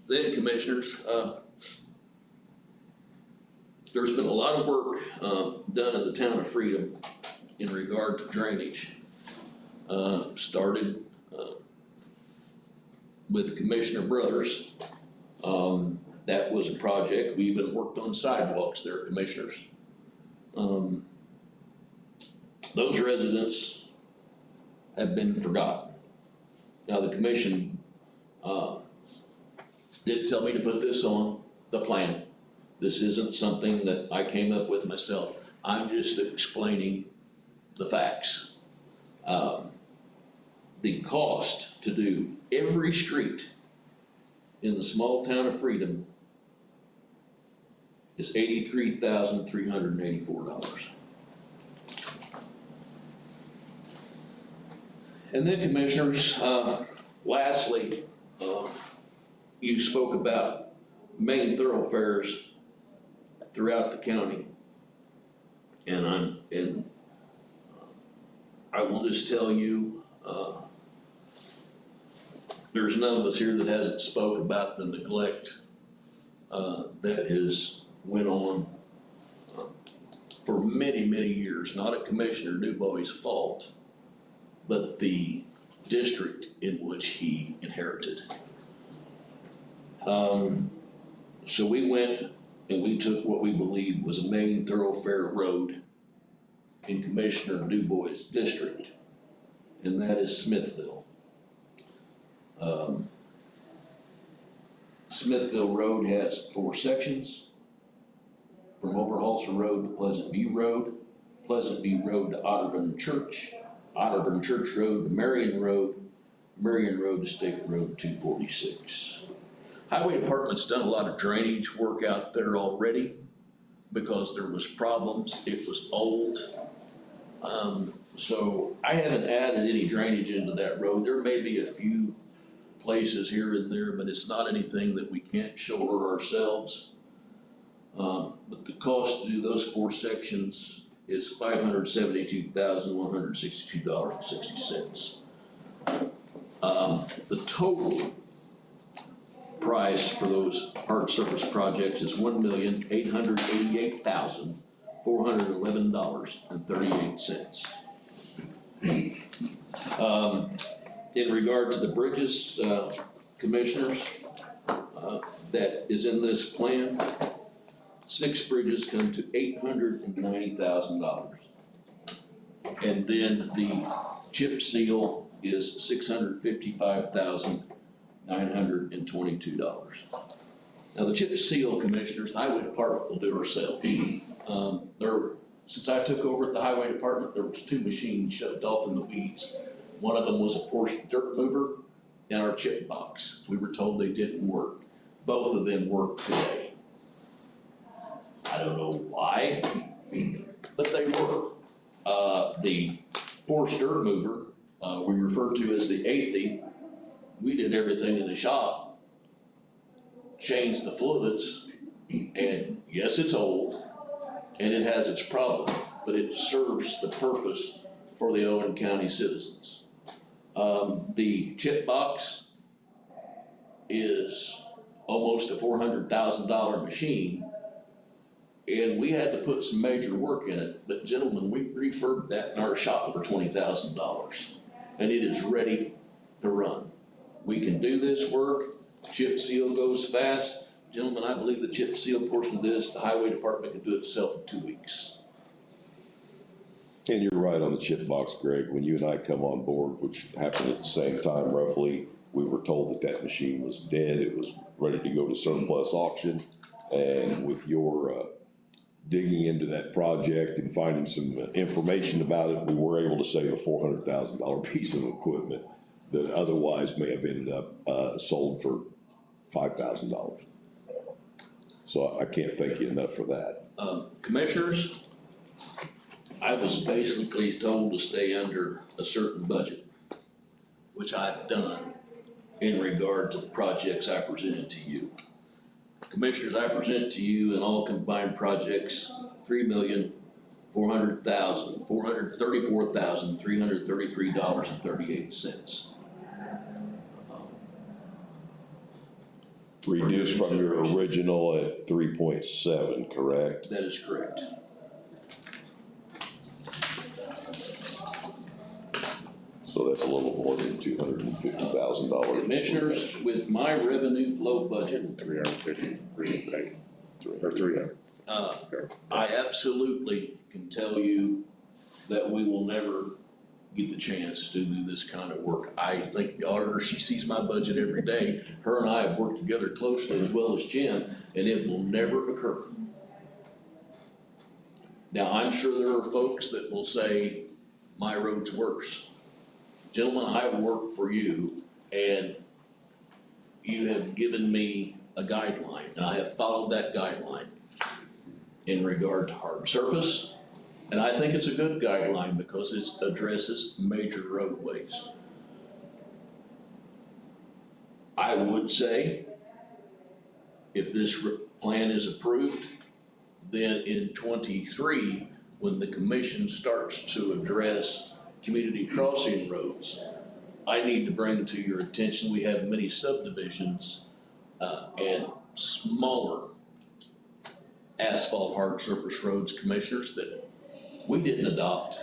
Then, commissioners, there's been a lot of work done in the town of Freedom in regard to drainage. Started with Commissioner Brothers. That was a project. We even worked on sidewalks there, commissioners. Those residents have been forgotten. Now, the commission did tell me to put this on the plan. This isn't something that I came up with myself. I'm just explaining the facts. The cost to do every street in the small town of Freedom is $83,384. And then, commissioners, lastly, you spoke about main thoroughfares throughout the county. And I will just tell you, there's none of us here that hasn't spoke about the neglect that has went on for many, many years, not at Commissioner Dubois' fault, but the district in which he inherited. So we went and we took what we believed was a main thoroughfare road in Commissioner Dubois' district, and that is Smithville. Smithville Road has 4 sections, from Oberhalser Road to Pleasant View Road, Pleasant View Road to Otterburn Church, Otterburn Church Road to Marion Road, Marion Road to State Road 246. Highway Department's done a lot of drainage work out there already because there was problems. It was old. So I haven't added any drainage into that road. There may be a few places here and there, but it's not anything that we can't shoulder ourselves. But the cost to do those 4 sections is $572,162.60. The total price for those hard surface projects is $1,888,411.38. In regard to the bridges, commissioners, that is in this plan, 6 bridges come to $890,000. And then the chip seal is $655,922. Now, the chip seal, commissioners, the highway department will do ourselves. Since I took over at the highway department, there was 2 machines shoved off in the weeds. One of them was a forced dirt mover and our chip box. We were told they didn't work. Both of them work today. I don't know why, but they work. The forced dirt mover, we refer to as the ATHI, we did everything in the shop, changed the fluids, and yes, it's old, and it has its problem, but it serves the purpose for the Owen County citizens. The chip box is almost a $400,000 machine, and we had to put some major work in it, but gentlemen, we refurbed that in our shop for $20,000, and it is ready to run. We can do this work, chip seal goes fast. Gentlemen, I believe the chip seal portion of this, the highway department can do it itself in 2 weeks. And you're right on the chip box, Greg. When you and I come on board, which happened at the same time roughly, we were told that that machine was dead. It was ready to go to surplus auction. And with your digging into that project and finding some information about it, we were able to save a $400,000 piece of equipment that otherwise may have ended up sold for $5,000. So I can't thank you enough for that. Commissioners, I was basically told to stay under a certain budget, which I've done in regard to the projects I presented to you. Commissioners, I present to you in all combined projects, $3,434,333.38. Reduced from your original at 3.7, correct? That is correct. So that's a little more than $250,000. Commissioners, with my revenue flow budget, 350, or 300. I absolutely can tell you that we will never get the chance to do this kind of work. I think the auditor, she sees my budget every day. Her and I have worked together closely as well as Jim, and it will never occur. Now, I'm sure there are folks that will say, my road's worse. Gentlemen, I work for you, and you have given me a guideline, and I have followed that guideline in regard to hard surface. And I think it's a good guideline because it addresses major roadways. I would say, if this plan is approved, then in '23, when the commission starts to address community crossing roads, I need to bring to your attention, we have many subdivisions and smaller asphalt hard surface roads, commissioners, that we didn't adopt.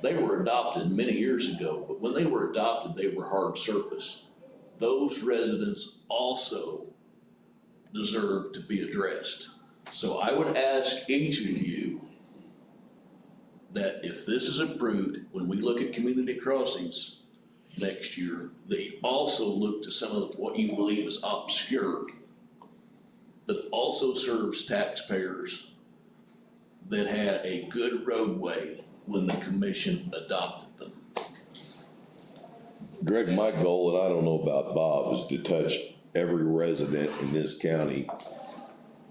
They were adopted many years ago, but when they were adopted, they were hard surface. Those residents also deserve to be addressed. So I would ask each of you that if this is approved, when we look at community crossings next year, they also look to some of what you believe is obscure, but also serves taxpayers that had a good roadway when the commission adopted them. Greg, my goal, and I don't know about Bob, is to touch every resident in this county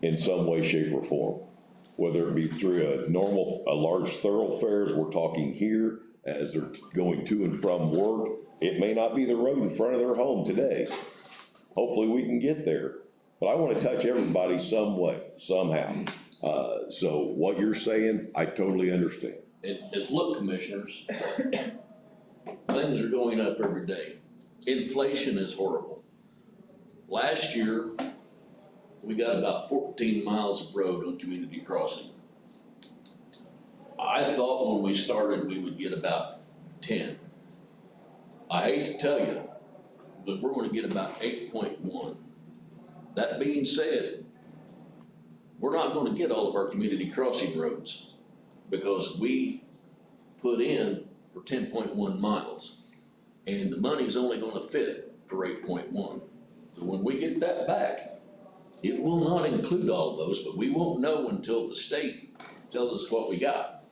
in some way, shape, or form. Whether it be through a large thoroughfares, we're talking here, as they're going to and from work. It may not be the road in front of their home today. Hopefully we can get there, but I wanna touch everybody some way, somehow. So what you're saying, I totally understand. And look, commissioners, things are going up every day. Inflation is horrible. Last year, we got about 14 miles of road on community crossing. I thought when we started, we would get about 10. I hate to tell you, but we're gonna get about 8.1. That being said, we're not gonna get all of our community crossing roads because we put in for 10.1 miles. And the money's only gonna fit for 8.1. So when we get that back, it will not include all of those, but we won't know until the state tells us what we got.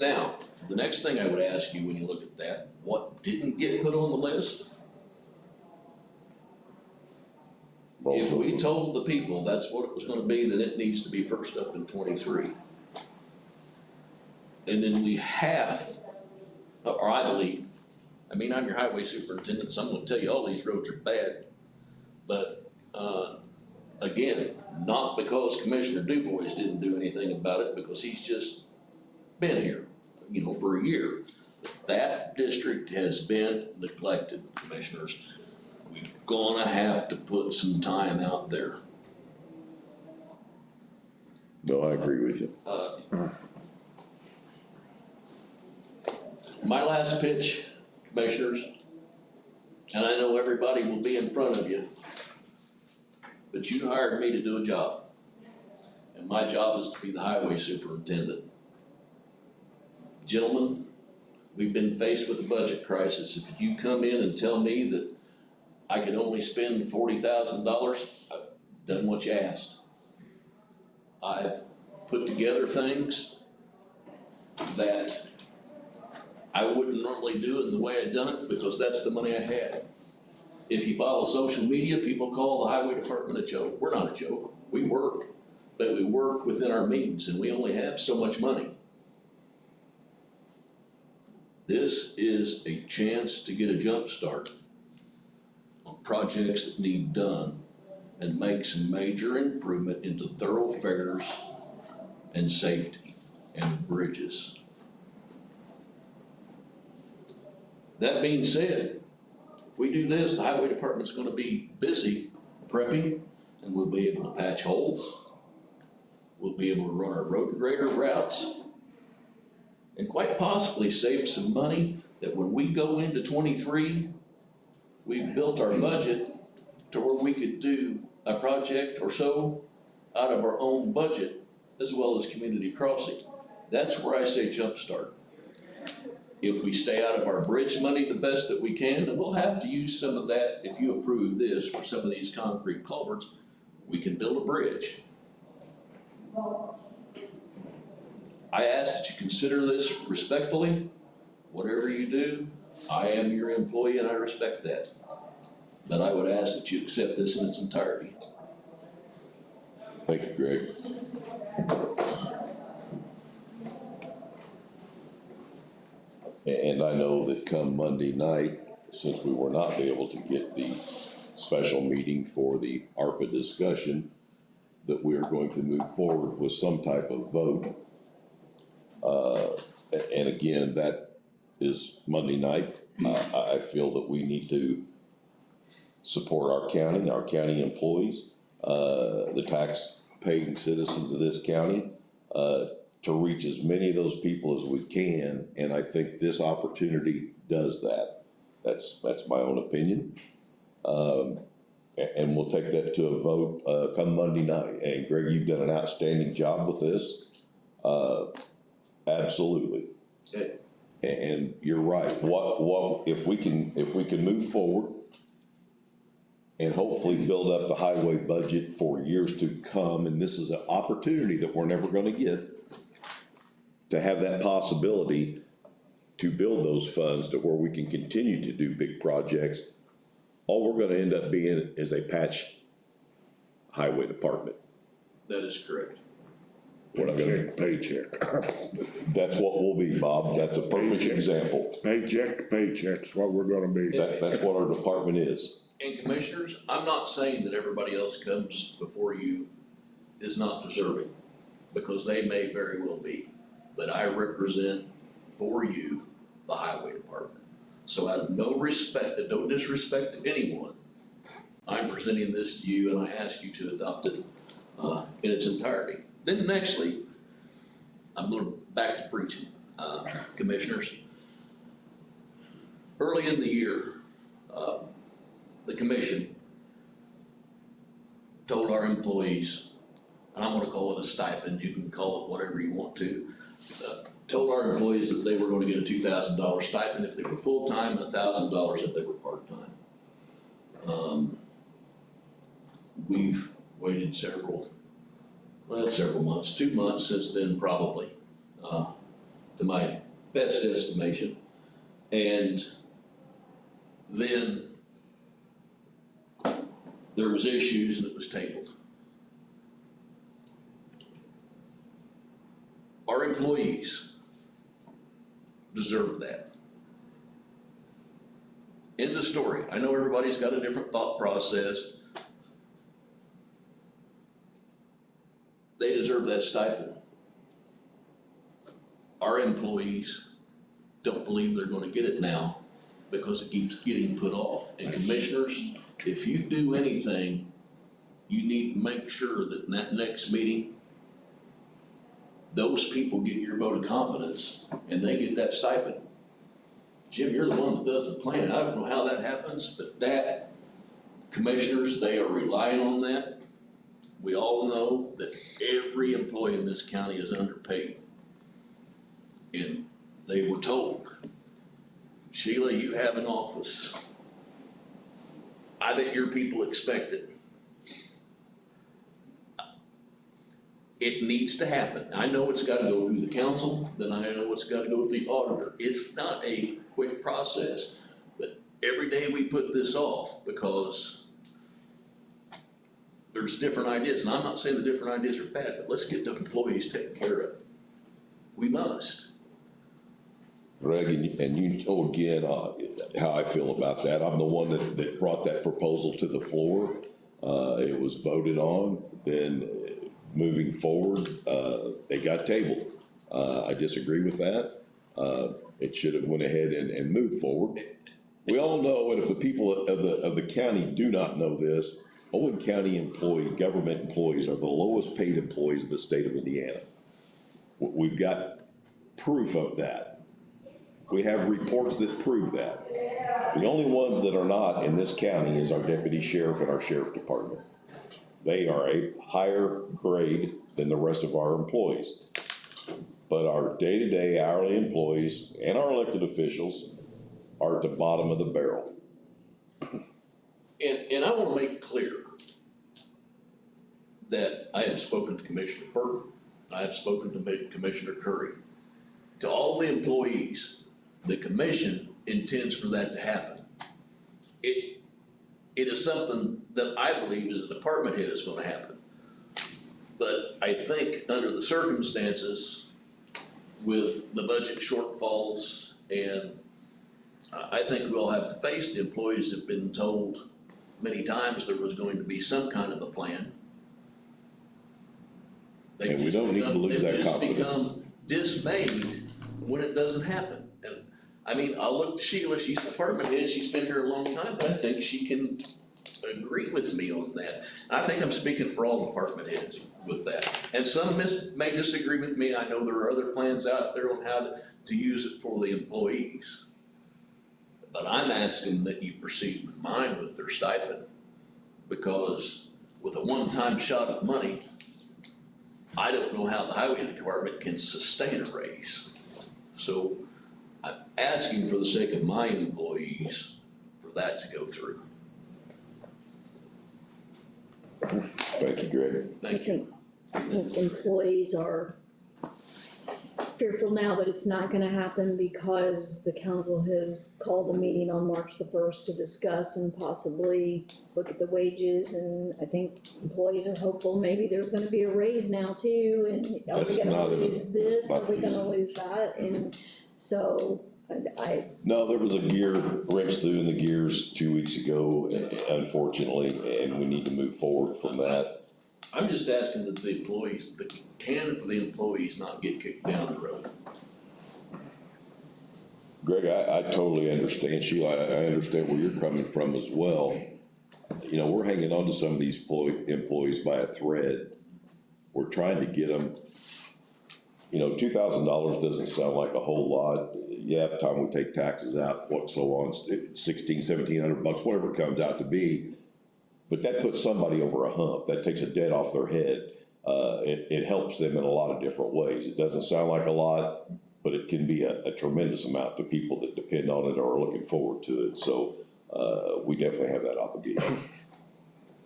Now, the next thing I would ask you when you look at that, what didn't get put on the list? If we told the people that's what it was gonna be, then it needs to be first up in 23. And then we have, or I believe, I mean, I'm your highway superintendent, so I'm gonna tell you all these roads are bad. But, again, not because Commissioner DuBois didn't do anything about it, because he's just been here, for a year. That district has been neglected, commissioners. We're gonna have to put some time out there. No, I agree with you. My last pitch, commissioners, and I know everybody will be in front of you, but you hired me to do a job. And my job is to be the highway superintendent. Gentlemen, we've been faced with a budget crisis. If you come in and tell me that I can only spend $40,000, I've done what you asked. I've put together things that I wouldn't normally do in the way I've done it because that's the money I had. If you follow social media, people call the highway department a joke. We're not a joke. We work, but we work within our means and we only have so much money. This is a chance to get a jump start on projects that need done and make some major improvement into thoroughfares and safety and bridges. That being said, if we do this, the highway department's gonna be busy prepping and we'll be able to patch holes. We'll be able to run our road grader routes and quite possibly save some money that when we go into 23, we've built our budget to where we could do a project or so out of our own budget as well as community crossing. That's where I say jumpstart. If we stay out of our bridge money the best that we can, and we'll have to use some of that if you approve this for some of these concrete culverts, we can build a bridge. I ask that you consider this respectfully. Whatever you do, I am your employee and I respect that. But I would ask that you accept this in its entirety. Thank you, Greg. And I know that come Monday night, since we will not be able to get the special meeting for the ARPA discussion, that we are going to move forward with some type of vote. And again, that is Monday night. I feel that we need to support our county employees, the tax-paying citizens of this county, to reach as many of those people as we can, and I think this opportunity does that. That's my own opinion. And we'll take that to a vote come Monday night. And Greg, you've done an outstanding job with this. Absolutely. Okay. And you're right. What if we can move forward and hopefully build up the highway budget for years to come, and this is an opportunity that we're never gonna get, to have that possibility to build those funds to where we can continue to do big projects. All we're gonna end up being is a patch highway department. That is correct. We're not gonna, Paycheck. that's what we'll be, Bob, that's a perfect Paycheck. example. Paycheck to paycheck's what we're gonna be. That's what our department is. And commissioners, I'm not saying that everybody else comes before you is not deserving, because they may very well be. But I represent for you the highway department. So out of no respect, and no disrespect to anyone, I'm presenting this to you and I ask you to adopt it in its entirety. Then nextly, I'm going back to preaching, commissioners. Early in the year, the commission told our employees, and I'm gonna call it a stipend, you can call it whatever you want to, told our employees that they were gonna get a $2,000 stipend if they were full-time and $1,000 if they were part-time. We've waited several months, 2 months since then probably, to my best estimation. And then there was issues and it was tabled. Our employees deserve that. End of story. I know everybody's got a different thought process. They deserve that stipend. Our employees don't believe they're gonna get it now because it keeps getting put off. And commissioners, if you do anything, you need to make sure that in that next meeting, those people get your vote of confidence and they get that stipend. Jim, you're the one that does the plan. I don't know how that happens, but that, commissioners, they are relying on that. We all know that every employee in this county is underpaid. And they were told, Sheila, you have an office. I bet your people expect it. It needs to happen. I know it's gotta go through the council, then I know it's gotta go through the auditor. It's not a quick process, but every day we put this off because there's different ideas, and I'm not saying the different ideas are bad, but let's get the employees taken care of. We must. Greg, and you know again, how I feel about that. I'm the one that brought that proposal to the floor. It was voted on, then moving forward, it got tabled. I disagree with that. It should have went ahead and moved forward. We all know, and if the people of the county do not know this, Owen County government employees are the lowest paid employees in the state of Indiana. We've got proof of that. We have reports that prove that. The only ones that are not in this county is our deputy sheriff and our sheriff department. They are a higher grade than the rest of our employees. But our day-to-day hourly employees and our elected officials are at the bottom of the barrel. And I wanna make clear that I have spoken to Commissioner Burton, I have spoken to Commissioner Curry. To all the employees, the commission intends for that to happen. It is something that I believe as a department head is gonna happen. But I think under the circumstances, with the budget shortfalls, and I think we'll have to face the employees that have been told many times there was going to be some kind of a plan. And we don't need to lose that confidence. They've just become dismayed when it doesn't happen. And I mean, I'll look to Sheila, she's department head, she's been here a long time, but I think she can agree with me on that. I think I'm speaking for all department heads with that. And some may disagree with me. I know there are other plans out there on how to use it for the employees. But I'm asking that you proceed with mine with their stipend, because with a one-time shot of money, I don't know how the highway department can sustain a raise. So I'm asking for the sake of my employees for that to go through. Thank you, Greg. Thank you. I think employees are fearful now that it's not gonna happen because the council has called a meeting on March the 1st to discuss and possibly look at the wages, and I think employees are hopeful maybe there's gonna be a raise now too, and are we That's gonna not in lose the- this, that's are we not gonna lose that, and so I, No, there was a gear wrench through in the gears 2 weeks ago, unfortunately, and we need to move forward from that. I'm just asking that the employees, the can for the employees not get kicked down the road. Greg, I totally understand, Sheila, I understand where you're coming from as well. You know, we're hanging on to some of these employees by a thread. We're trying to get them, you know, $2,000 doesn't sound like a whole lot. Yeah, by the time we take taxes out, what, so on, $1,700, whatever it comes out to be. But that puts somebody over a hump, that takes a debt off their head. It helps them in a lot of different ways. It doesn't sound like a lot, but it can be a tremendous amount to people that depend on it or are looking forward to it. So, we definitely have that obligation.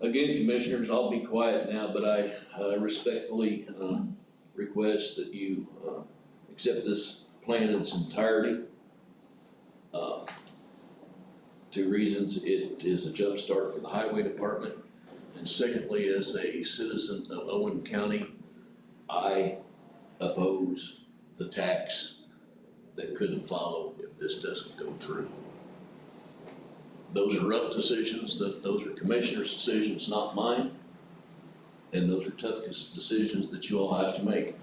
Again, commissioners, I'll be quiet now, but I respectfully request that you accept this plan in its entirety. 2 reasons: it is a jump start for the highway department, and secondly, as a citizen of Owen County, I oppose the tax that could follow if this doesn't go through. Those are rough decisions, those are commissioners' decisions, not mine, and those are tough decisions that you all have to make.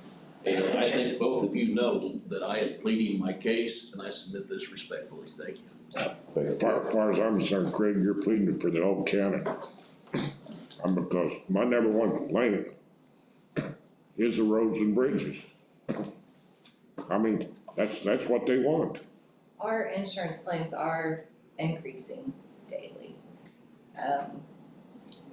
And I think both of you know that I am pleading my case, and I submit this respectfully. Thank you. As far as I'm concerned, Craig, you're pleading for the whole county. Because my number one complaint is the roads and bridges. I mean, that's what they want. Our insurance claims are increasing daily.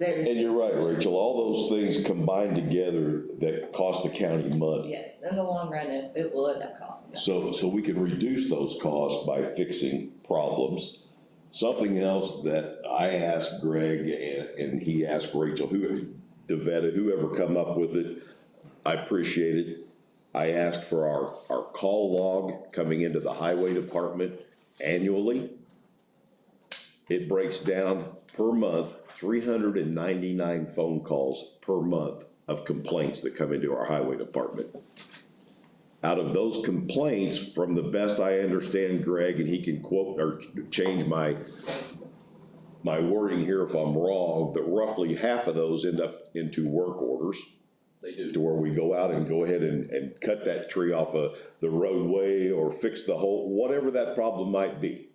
There's, And you're right, Rachel, all those things combined together that cost the county money. yes, in the long run, it will end up costing us. So we can reduce those costs by fixing problems. Something else that I asked Greg and he asked Rachel, whoever come up with it, I appreciate it. I asked for our call log coming into the highway department annually. It breaks down per month, 399 phone calls per month of complaints that come into our highway department. Out of those complaints, from the best I understand, Greg, and he can quote or change my wording here if I'm wrong, but roughly half of those end up into work orders. They do. To where we go out and go ahead and cut that tree off of the roadway or fix the hole, whatever that problem might be.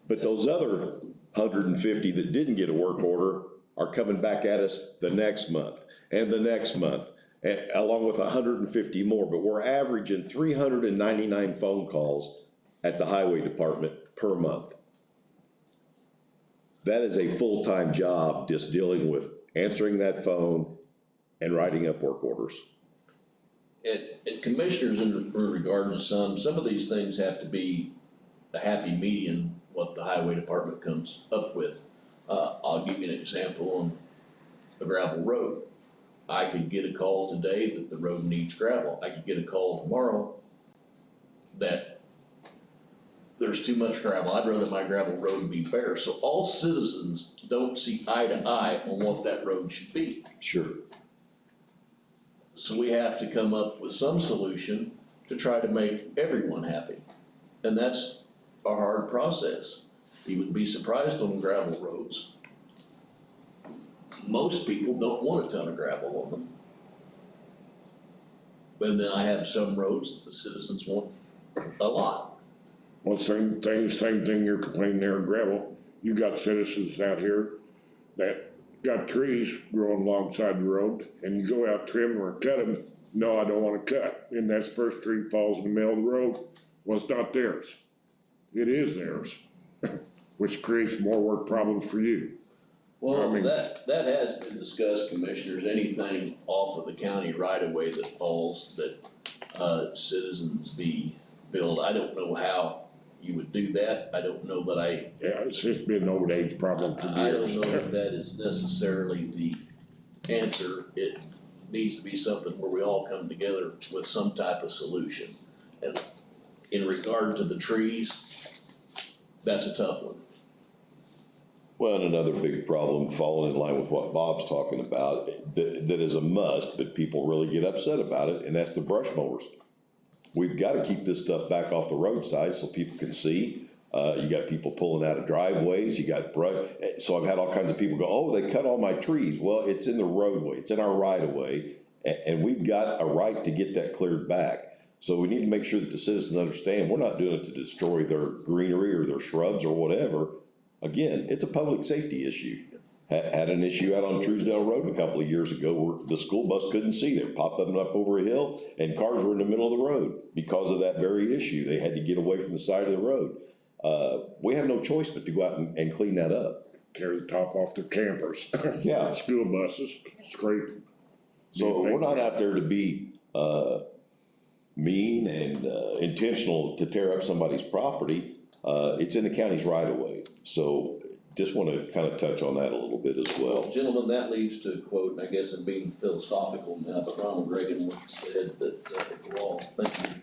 But those other 150 that didn't get a work order are coming back at us the next month and the next month, and along with 150 more. But we're averaging 399 phone calls at the highway department per month. That is a full-time job, just dealing with answering that phone and writing up work orders. And commissioners, in regard to some of these things have to be a happy median, what the highway department comes up with. I'll give you an example on a gravel road. I could get a call today that the road needs gravel. I could get a call tomorrow that there's too much gravel. I'd rather my gravel road be bare. So all citizens don't see eye to eye on what that road should be. Sure. So we have to come up with some solution to try to make everyone happy. And that's a hard process. You would be surprised on gravel roads. Most people don't want a ton of gravel on them. But then I have some roads that the citizens want a lot. Well, same thing you're complaining there, gravel. You got citizens out here that got trees growing alongside the road, and you go out trim them or cut them. No, I don't want to cut. And that first tree falls in the middle of the road. Well, it's not theirs. It is theirs, which creates more work problems for you. Well, I mean- that has been discussed, commissioners. Anything off of the county right of way that falls, that citizens be billed. I don't know how you would do that. I don't know that Yeah, it's just been an old age problem for I don't years. know that that is necessarily the answer. needs to be something where we all come together with some type of solution. And in regard to the trees, that's a tough one. Well, and another big problem, falling in line with what Bob's talking about, that is a must, but people really get upset about it, and that's the brush mowers. We've gotta keep this stuff back off the roadside so people can see. You got people pulling out of driveways, you got brush, so I've had all kinds of people go, oh, they cut all my trees. Well, it's in the roadway, it's in our right of way, and we've got a right to get that cleared back. So we need to make sure that the citizens understand, we're not doing it to destroy their greenery or their shrubs or whatever. Again, it's a public safety issue. Had an issue out on Truesdale Road a couple of years ago where the school bus couldn't see. They popped up over a hill and cars were in the middle of the road because of that very issue. They had to get away from the side of the road. We have no choice but to go out and clean that up. Tear the top off their campers. Yeah. School buses, scrape. So we're not out there to be, mean and, intentional to tear up somebody's property. It's in the county's right of way. So just want to kind of touch on that a little bit as well. Gentlemen, that leads to a quote, and I guess I'm being philosophical now, but Ronald Reagan once said that if we're all thinking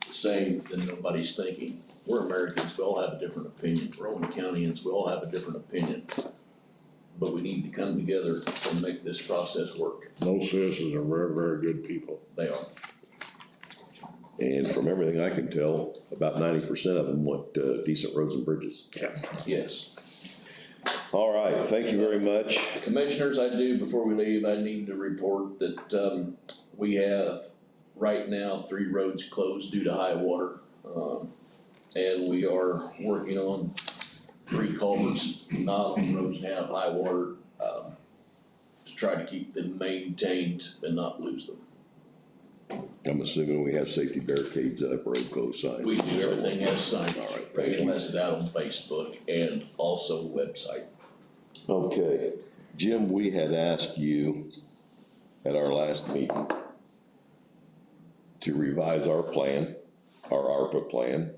the same, then nobody's thinking. We're Americans, we all have a different opinion. We're Owen Countyans, we all have a different opinion. But we need to come together and make this process work. Most citizens are very, very good people. They are. And from everything I can tell, about 90% of them want decent roads and bridges. Yes. All right, thank you very much. Commissioners, before we leave, I need to report that, we have right now 3 roads closed due to high water. And we are working on 3 culverts, not on roads that have high water, to try to keep them maintained and not lose them. I'm assuming we have safety barricades up, road closed signs. We do, everything has signage. All right, thank Rachel you. has it out on Facebook and also website. Okay, Jim, we had asked you at our last meeting to revise our plan, our ARPA plan,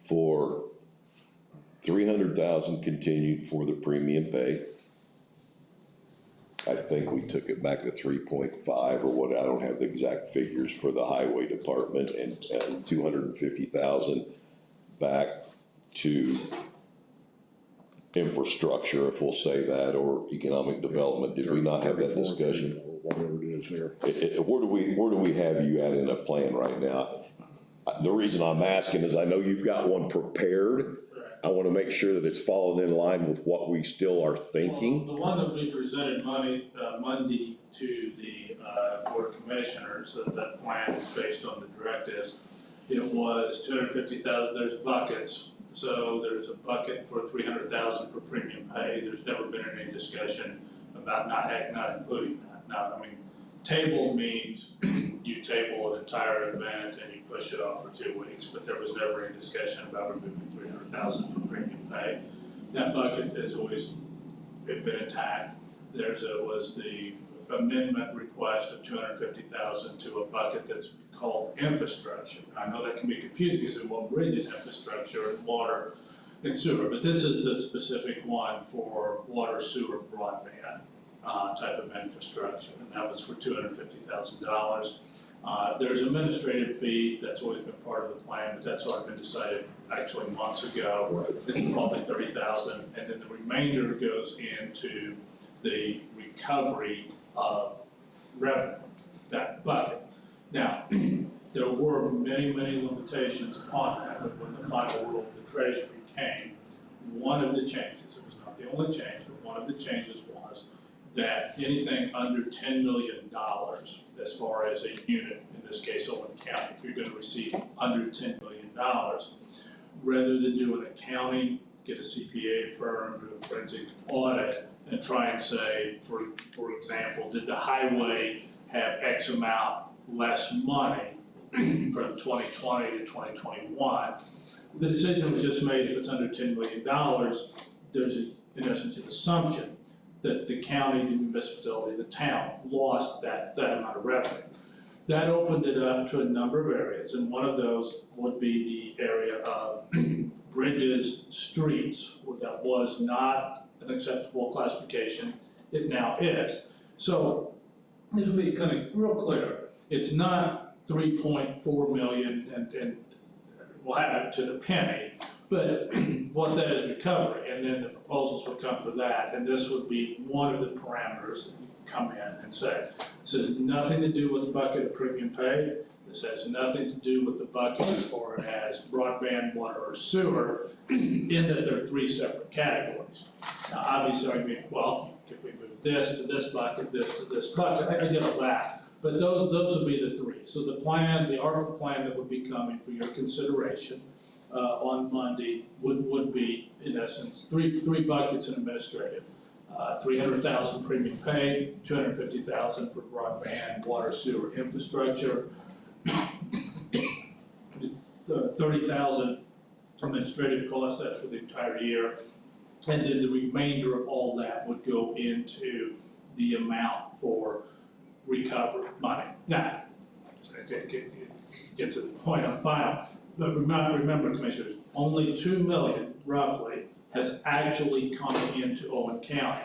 for 300,000 continued for the premium pay. I think we took it back to 3.5 or what, I don't have the exact figures for the highway department, and 250,000 back to infrastructure, if we'll say that, or economic development. Did we not have that discussion? Whatever it is here. Where do we have you at in a plan right now? The reason I'm asking is I know you've got one prepared. I want to make sure that it's falling in line with what we still are thinking. Well, the one that we presented Monday to the Board of Commissioners, that plan is based on the directives. It was 250,000, there's buckets. So there's a bucket for 300,000 for premium pay. There's never been any discussion about not including that. Now, I mean, table means you table an entire event and you push it off for 2 weeks, but there was never any discussion about removing 300,000 for premium pay. That bucket has always been intact. Was the amendment request of 250,000 to a bucket that's called infrastructure. I know that can be confusing because it will bridges infrastructure and water and sewer, but this is the specific one for water, sewer, broadband type of infrastructure, and that was for $250,000. There's an administrative fee that's always been part of the plan, but that's already been decided actually months ago. It's probably 30,000, and then the remainder goes into the recovery of revenue, that bucket. Now, there were many limitations upon that, but when the final rule of the Treasury came, one of the changes, it was not the only change, but one of the changes was that anything under $10 million, as far as a unit, in this case Owen County, if you're gonna receive under $10 million, rather than do an accounting, get a CPA firm, do a forensic audit, and try and say, for example, did the highway have X amount less money from 2020 to 2021? The decision was just made, if it's under $10 million, there's in essence an assumption that the county, the municipality, the town lost that amount of revenue. That opened it up to a number of areas, and one of those would be the area of bridges, streets, where that was not an acceptable classification. It now is. So this will be kind of real clear, it's not 3.4 million and we'll have it to the penny, but what that is recovery, and then the proposals would come for that, and this would be one of the parameters that you come in and say, this has nothing to do with the bucket of premium pay, this has nothing to do with the bucket as far as broadband, water, or sewer, in that they're three separate categories. Now, obviously, I mean, well, if we move this to this bucket, this to this bucket, I get all that. But those would be the three. So the plan, the ARPA plan that would be coming for your consideration on Monday would be, in essence, three buckets in administrative. 300,000 premium pay, 250,000 for broadband, water, sewer infrastructure, 30,000 administrative costs, that's for the entire year. And then the remainder of all that would go into the amount for recovered money. Now, get to the point on final, but remember, Commissioners, only 2 million roughly has actually come into Owen County.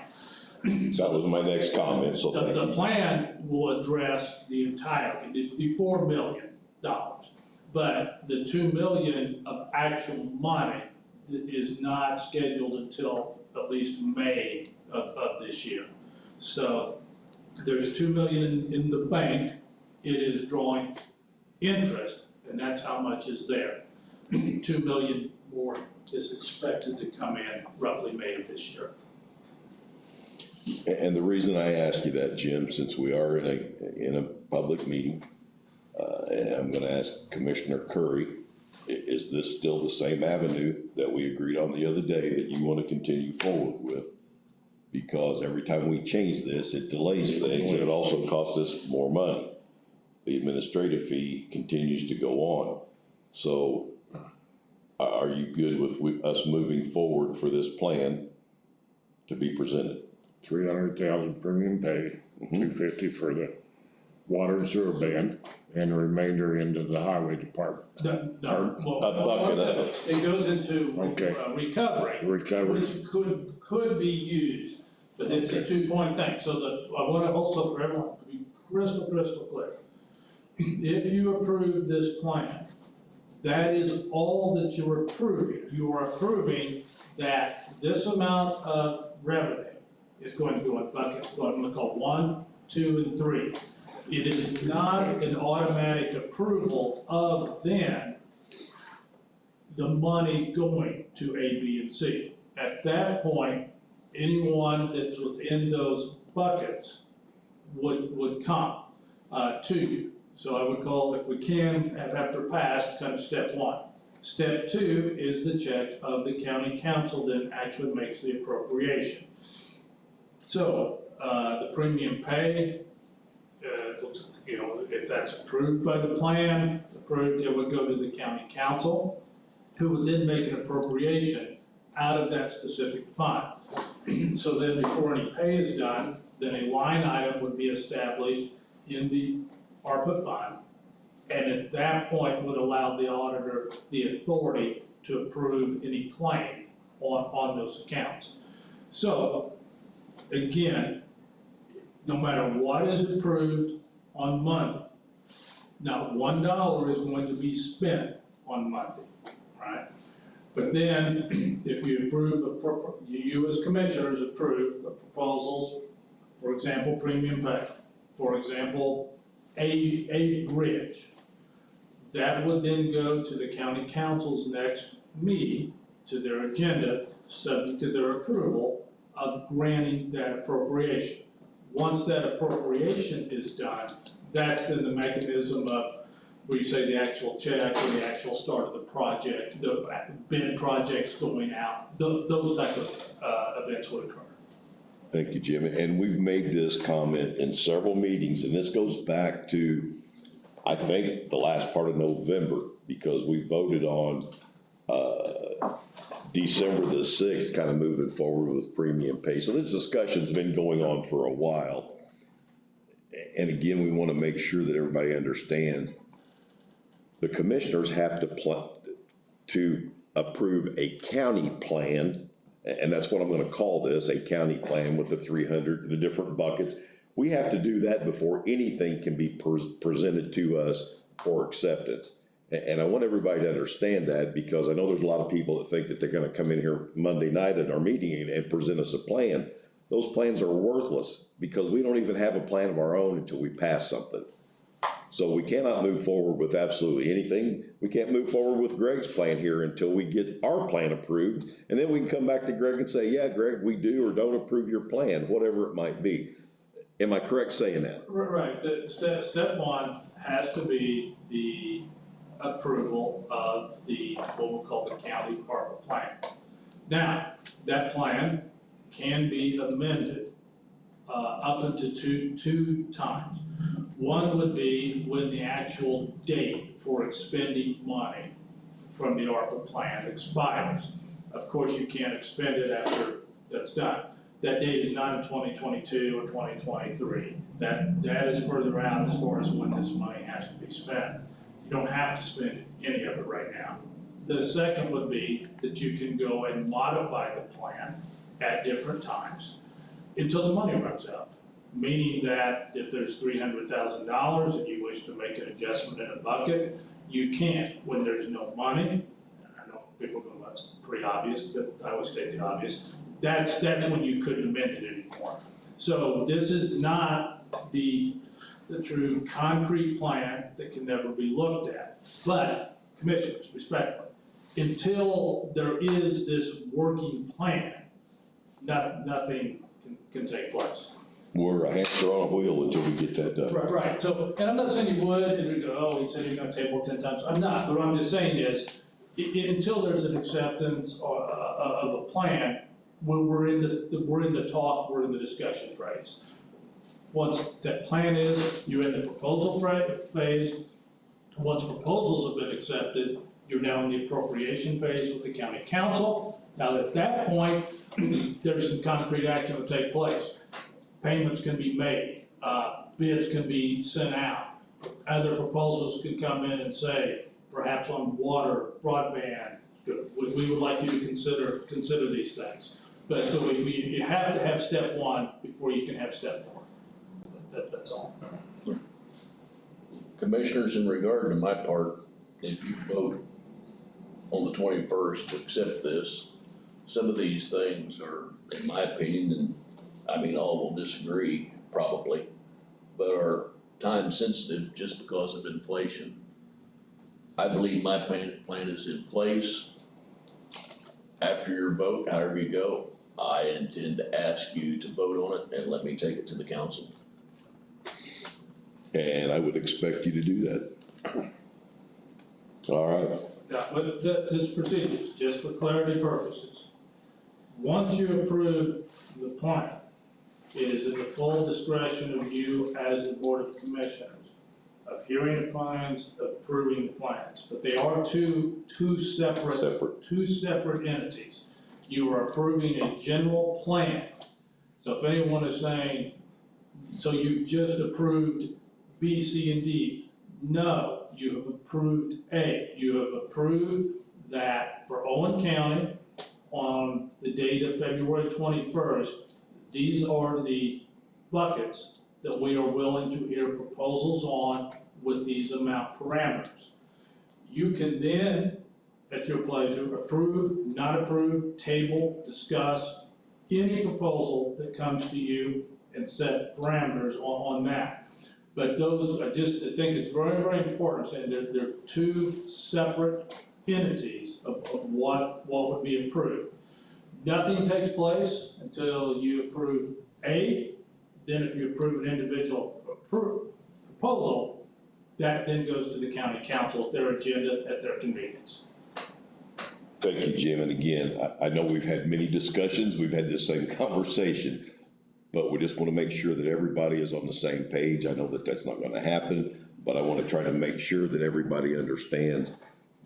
That was my next comment, so thank The you. plan will address the entirety, the $4 million, but the 2 million of actual money is not scheduled until at least May of this year. So there's 2 million in the bank, it is drawing interest, and that's how much is there. 2 million more is expected to come in roughly May of this year. And the reason I ask you that, Jim, since we are in a public meeting, and I'm gonna ask Commissioner Curry, is this still the same avenue that we agreed on the other day that you wanna continue forward with? Because every time we change this, it delays things, and it also costs us more money. The administrative fee continues to go on. So are you good with us moving forward for this plan to be presented? 300,000 premium pay, 250 for the water and sewer band, and the remainder into the highway department. Well, A bucket of. it goes into Okay. recovery. Recovery. Which could be used, but it's a 2-point thing, so I want to also for everyone to be crystal clear. If you approve this plan, that is all that you're approving. You are approving that this amount of revenue is going to go in buckets, what I'm gonna call 1, 2, and 3. It is not an automatic approval of then the money going to A, B, and C. At that point, anyone that's within those buckets would come to you. So I would call, if we can, after passed, kind of step 1. Step 2 is the check of the county council then actually makes the appropriation. So, the premium pay, if that's approved by the plan, it would go to the county council, who would then make an appropriation out of that specific fund. So then before any pay is done, then a line item would be established in the ARPA fund, and at that point would allow the auditor the authority to approve any claim on those accounts. So, again, no matter what is approved on Monday, not $1 is going to be spent on Monday, right? But then, if you approve, you as commissioners approve the proposals, for example, premium pay, for example, a bridge, that would then go to the county council's next meeting, to their agenda, subject to their approval of granting that appropriation. Once that appropriation is done, that's then the mechanism of, where you say the actual check or the actual start of the project, the bid projects going out, those type of events would occur. Thank you, Jim. And we've made this comment in several meetings, and this goes back to, I think, the last part of November, because we voted on December the 6th, kind of moving forward with premium pay. So this discussion's been going on for a while. And again, we want to make sure that everybody understands the commissioners have to approve a county plan, and that's what I'm going to call this, a county plan with the 300, the different buckets. We have to do that before anything can be presented to us for acceptance. And I want everybody to understand that, because I know there's a lot of people that think that they're gonna come in here Monday night at our meeting and present us a plan. Those plans are worthless, because we don't even have a plan of our own until we pass something. So we cannot move forward with absolutely anything. We can't move forward with Greg's plan here until we get our plan approved. And then we can come back to Greg and say, yeah, Greg, we do or don't approve your plan, whatever it might be. Am I correct saying that? Right, the step one has to be the approval of the, what we call the county Harper plan. Now, that plan can be amended, up into two times. One would be when the actual date for expending money from the ARPA plan expires. Of course, you can't expend it after that's done. That date is not in 2022 or 2023. That is further out as far as when this money has to be spent. You don't have to spend any of it right now. The second would be that you can go and modify the plan at different times until the money runs out. Meaning that if there's $300,000 and you wish to make an adjustment in a bucket, you can't. When there's no money, I know people go, that's pretty obvious, but I always state the obvious. That's when you couldn't amend it anymore. So this is not the true concrete plan that can never be looked at. But, commissioners, respectfully, until there is this working plan, nothing can take place. We're a hamster on a wheel until we get that done. Right, so, and I'm not saying you would, and we go, oh, he said he's gonna table 10 times, I'm not, but what I'm just saying is, until there's an acceptance of a plan, we're in the talk, we're in the discussion phase. Once that plan is, you're in the proposal phase. Once proposals have been accepted, you're now in the appropriation phase with the county council. Now, at that point, there's some concrete action to take place. Payments can be made, bids can be sent out. Other proposals can come in and say, perhaps on water, broadband, we would like you to consider these things. But you have to have step one before you can have step four. That's all. Commissioners, in regard to my part, if you vote on the 21st to accept this, some of these things are, in my opinion, and I mean, all will disagree probably, but are time sensitive just because of inflation. I believe my plan is in place. After your vote, however you go, I intend to ask you to vote on it and let me take it to the council. And I would expect you to do that. All right. Yeah, but this procedure, just for clarity purposes, once you approve the plan, it is at the full discretion of you as the Board of Commissioners of hearing the plans, approving the plans. But they are two separate entities. You are approving a general plan. So if anyone is saying, so you just approved B, C, and D, no, you have approved A. You have approved that for Owen County on the date of February 21st, these are the buckets that we are willing to hear proposals on with these amount parameters. You can then, at your pleasure, approve, not approve, table, discuss any proposal that comes to you and set parameters on that. But those, I think it's very, very important, saying they're two separate entities of what would be approved. Nothing takes place until you approve A, then if you approve an individual proposal, that then goes to the county council at their agenda at their convenience. Thank you, Jim. And again, I know we've had many discussions, we've had this same conversation, but we just want to make sure that everybody is on the same page. I know that that's not going to happen, but I want to try to make sure that everybody understands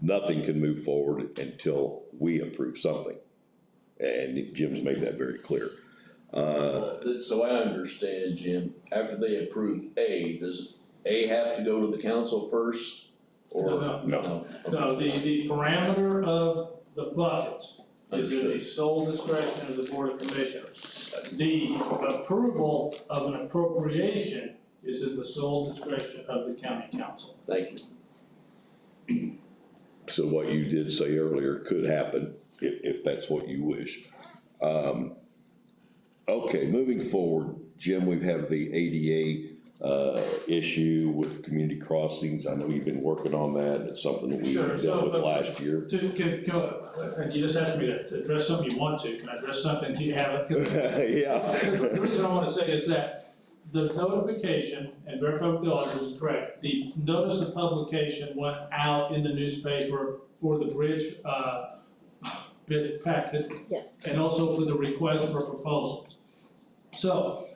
nothing can move forward until we approve something. And Jim's made that very clear. So I understand, Jim, after they approve A, does A have to go to the council first? Or No, the parameter of the buckets is in the Understood. sole discretion of the Board of Commissioners. The approval of an appropriation is in the sole discretion of the county council. Thank you. So what you did say earlier could happen if that's what you wish. Okay, moving forward, Jim, we have the ADA issue with community crossings. I know you've been working on that. It's something that we Sure, dealt with so, last year. And you just asked me to address something you want to. Can I address something you haven't? Yeah. The reason I want to say is that the notification, and verify with the auditor is correct, the notice of publication went out in the newspaper for the bridge bid packet Yes. and also for the request for proposals. So,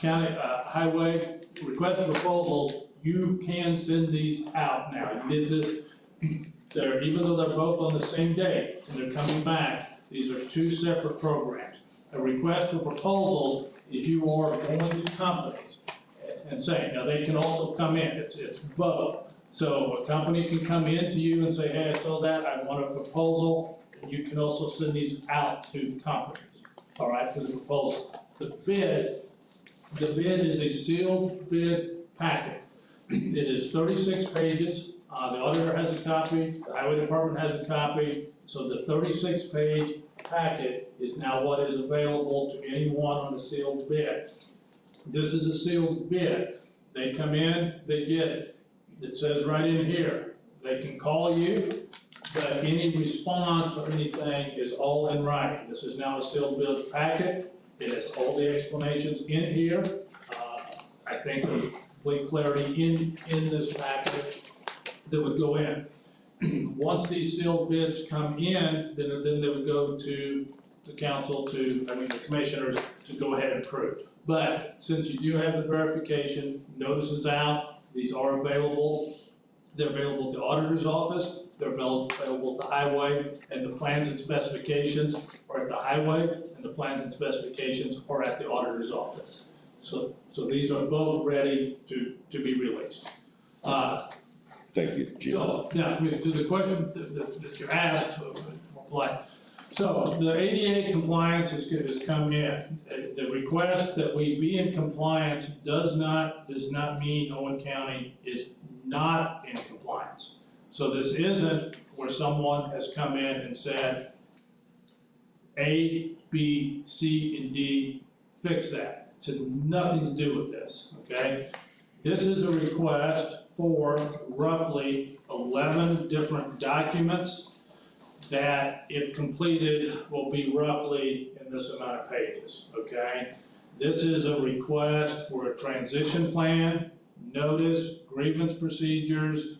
county, highway, request for proposals, you can send these out now. They're, even though they're both on the same day and they're coming back, these are two separate programs. A request for proposals is you are going to companies and saying, now they can also come in, it's both. So a company can come in to you and say, hey, I saw that, I want a proposal, and you can also send these out to companies, all right, for the proposal. The bid is a sealed bid packet. It is 36 pages, the auditor has a copy, the highway department has a copy, so the 36-page packet is now what is available to anyone on a sealed bid. This is a sealed bid. They come in, they get it. It says right in here, they can call you, but any response or anything is all in writing. This is now a sealed bid packet. It has all the explanations in here. I think there's complete clarity in this packet that would go in. Once these sealed bids come in, then they would go to the council the commissioners to go ahead and approve. But since you do have the verification, notices out, these are available. They're available at the auditor's office, they're available at the highway, and the plans and specifications are at the highway, and the plans and specifications are at the auditor's office. So these are both ready to be released. Thank you, Jim. So, now, to the question that you asked, reply. So, the ADA compliance has come in. The request that we be in compliance does not mean Owen County is not in compliance. So this isn't where someone has come in and said, A, B, C, and D, fix that. It's nothing to do with this, okay? This is a request for roughly 11 different documents that, if completed, will be roughly in this amount of pages, okay? This is a request for a transition plan, notice, grievance procedures,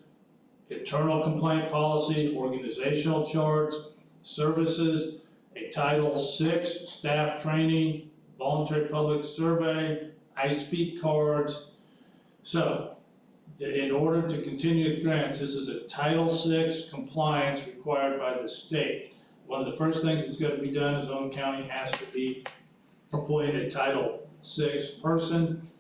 internal complaint policy, organizational charts, services, a Title VI staff training, voluntary public survey, I speak cards. So, in order to continue with grants, this is a Title VI compliance required by the state. One of the first things that's going to be done is Owen County has to be appointed a Title VI person.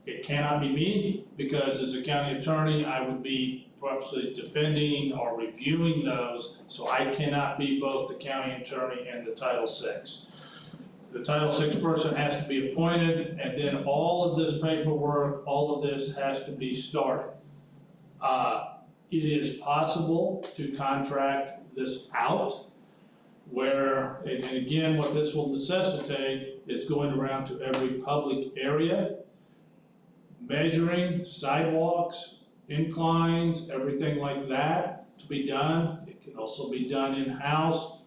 It cannot be me, because as a county attorney, I would be probably defending or reviewing those, so I cannot be both the county attorney and the Title VI. The Title VI person has to be appointed, and then all of this paperwork, all of this has to be started. It is possible to contract this out, where, and again, what this will necessitate is going around to every public area, measuring sidewalks, inclines, everything like that to be done. It can also be done in-house,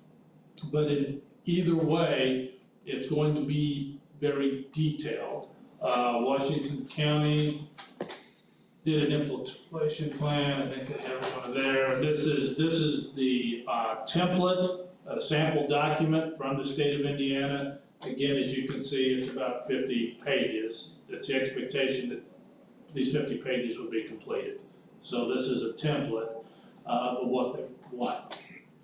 but in either way, it's going to be very detailed. Washington County did an implementation plan, I think I have one there. This is the template, a sample document from the state of Indiana. Again, as you can see, it's about 50 pages. It's the expectation that these 50 pages will be completed. So this is a template of what they want.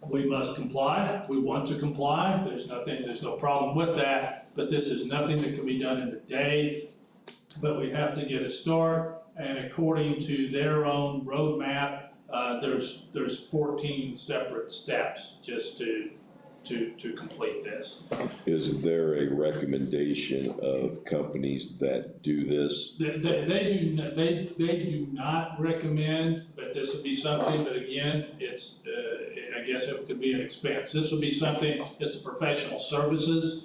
We must comply, we want to comply, there's no problem with that, but this is nothing that can be done in a day, but we have to get a start, and according to their own roadmap, there's 14 separate steps just to to complete this. Is there a recommendation of companies that do this? They do not recommend, but this would be something, but again, it's, I guess it could be an expense. This would be something, it's a professional services,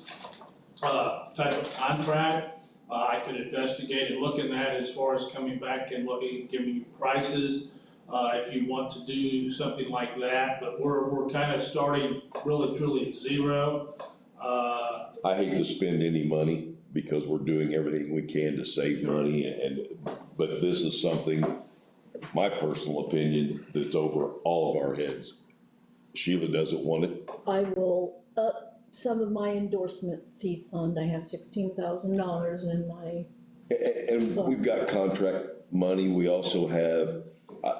type of contract. I could investigate and look at that as far as coming back and looking, giving you prices, if you want to do something like that, but we're kind of starting really truly at zero. I hate to spend any money because we're doing everything we can to save money but this is something, my personal opinion, that's over all of our heads. Sheila doesn't want it. I will up some of my endorsement fee fund. I have $16,000 in my, And we've got contract money. We also have,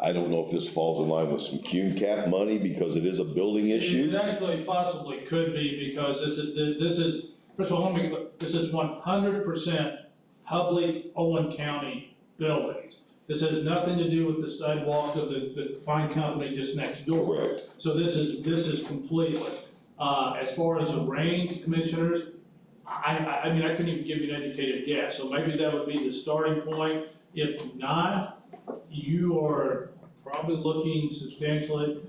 I don't know if this falls in line with some Cume cap money because it is a building issue. It actually possibly could be because this is, first of all, let me clear, this is 100% public Owen County buildings. This has nothing to do with the sidewalk of the fine company just next door. Correct. So this is completely, as far as the range, commissioners, I mean, I couldn't even give you an educated guess, so maybe that would be the starting point. If not, you are probably looking substantially,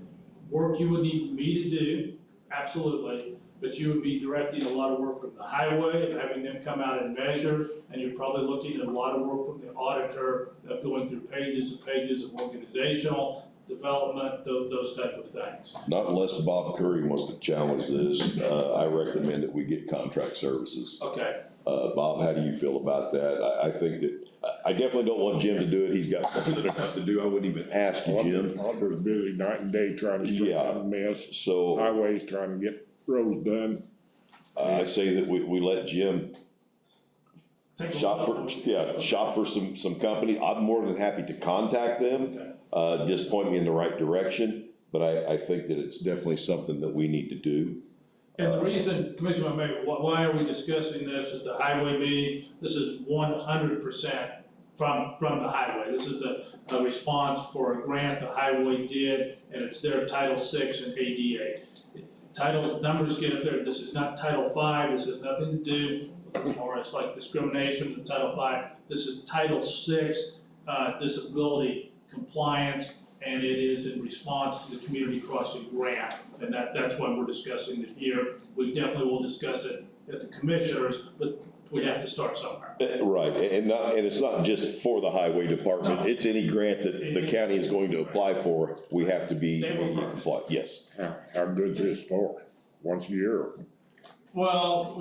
work you would need me to do, absolutely, but you would be directing a lot of work from the highway, of having them come out and measure, and you're probably looking at a lot of work from the auditor, of going through pages and pages of organizational development, those type of things. Not unless Bob Curry wants to challenge this, I recommend that we get contract services. Okay, Bob, how do you feel about that? I think that, I definitely don't want Jim to do it. He's got something enough to do. I wouldn't even ask you, Jim. Harper's busy night and day trying to straighten out the mess. So Highways trying to get roads done. I say that we let Jim take a shop look. shop for some company. I'm more than happy to contact them. Just point me in the right direction, but I think that it's definitely something that we need to do. And the reason, Commissioner, why are we discussing this at the highway meeting? This is 100% from the highway. This is the response for a grant the highway did, and it's their Title VI and ADA. Title numbers get up there. This is not Title V. This has nothing to do with, or it's like discrimination in Title V. This is Title VI, disability compliance, and it is in response to the community crossing grant. And that's why we're discussing it here. We definitely will discuss it at the commissioners, but we have to start somewhere. Right, and it's not just for the highway department. No. It's any grant that the county is going to apply for. We have to be They will first. comply. Yes. How good's this for? Once a year? Well,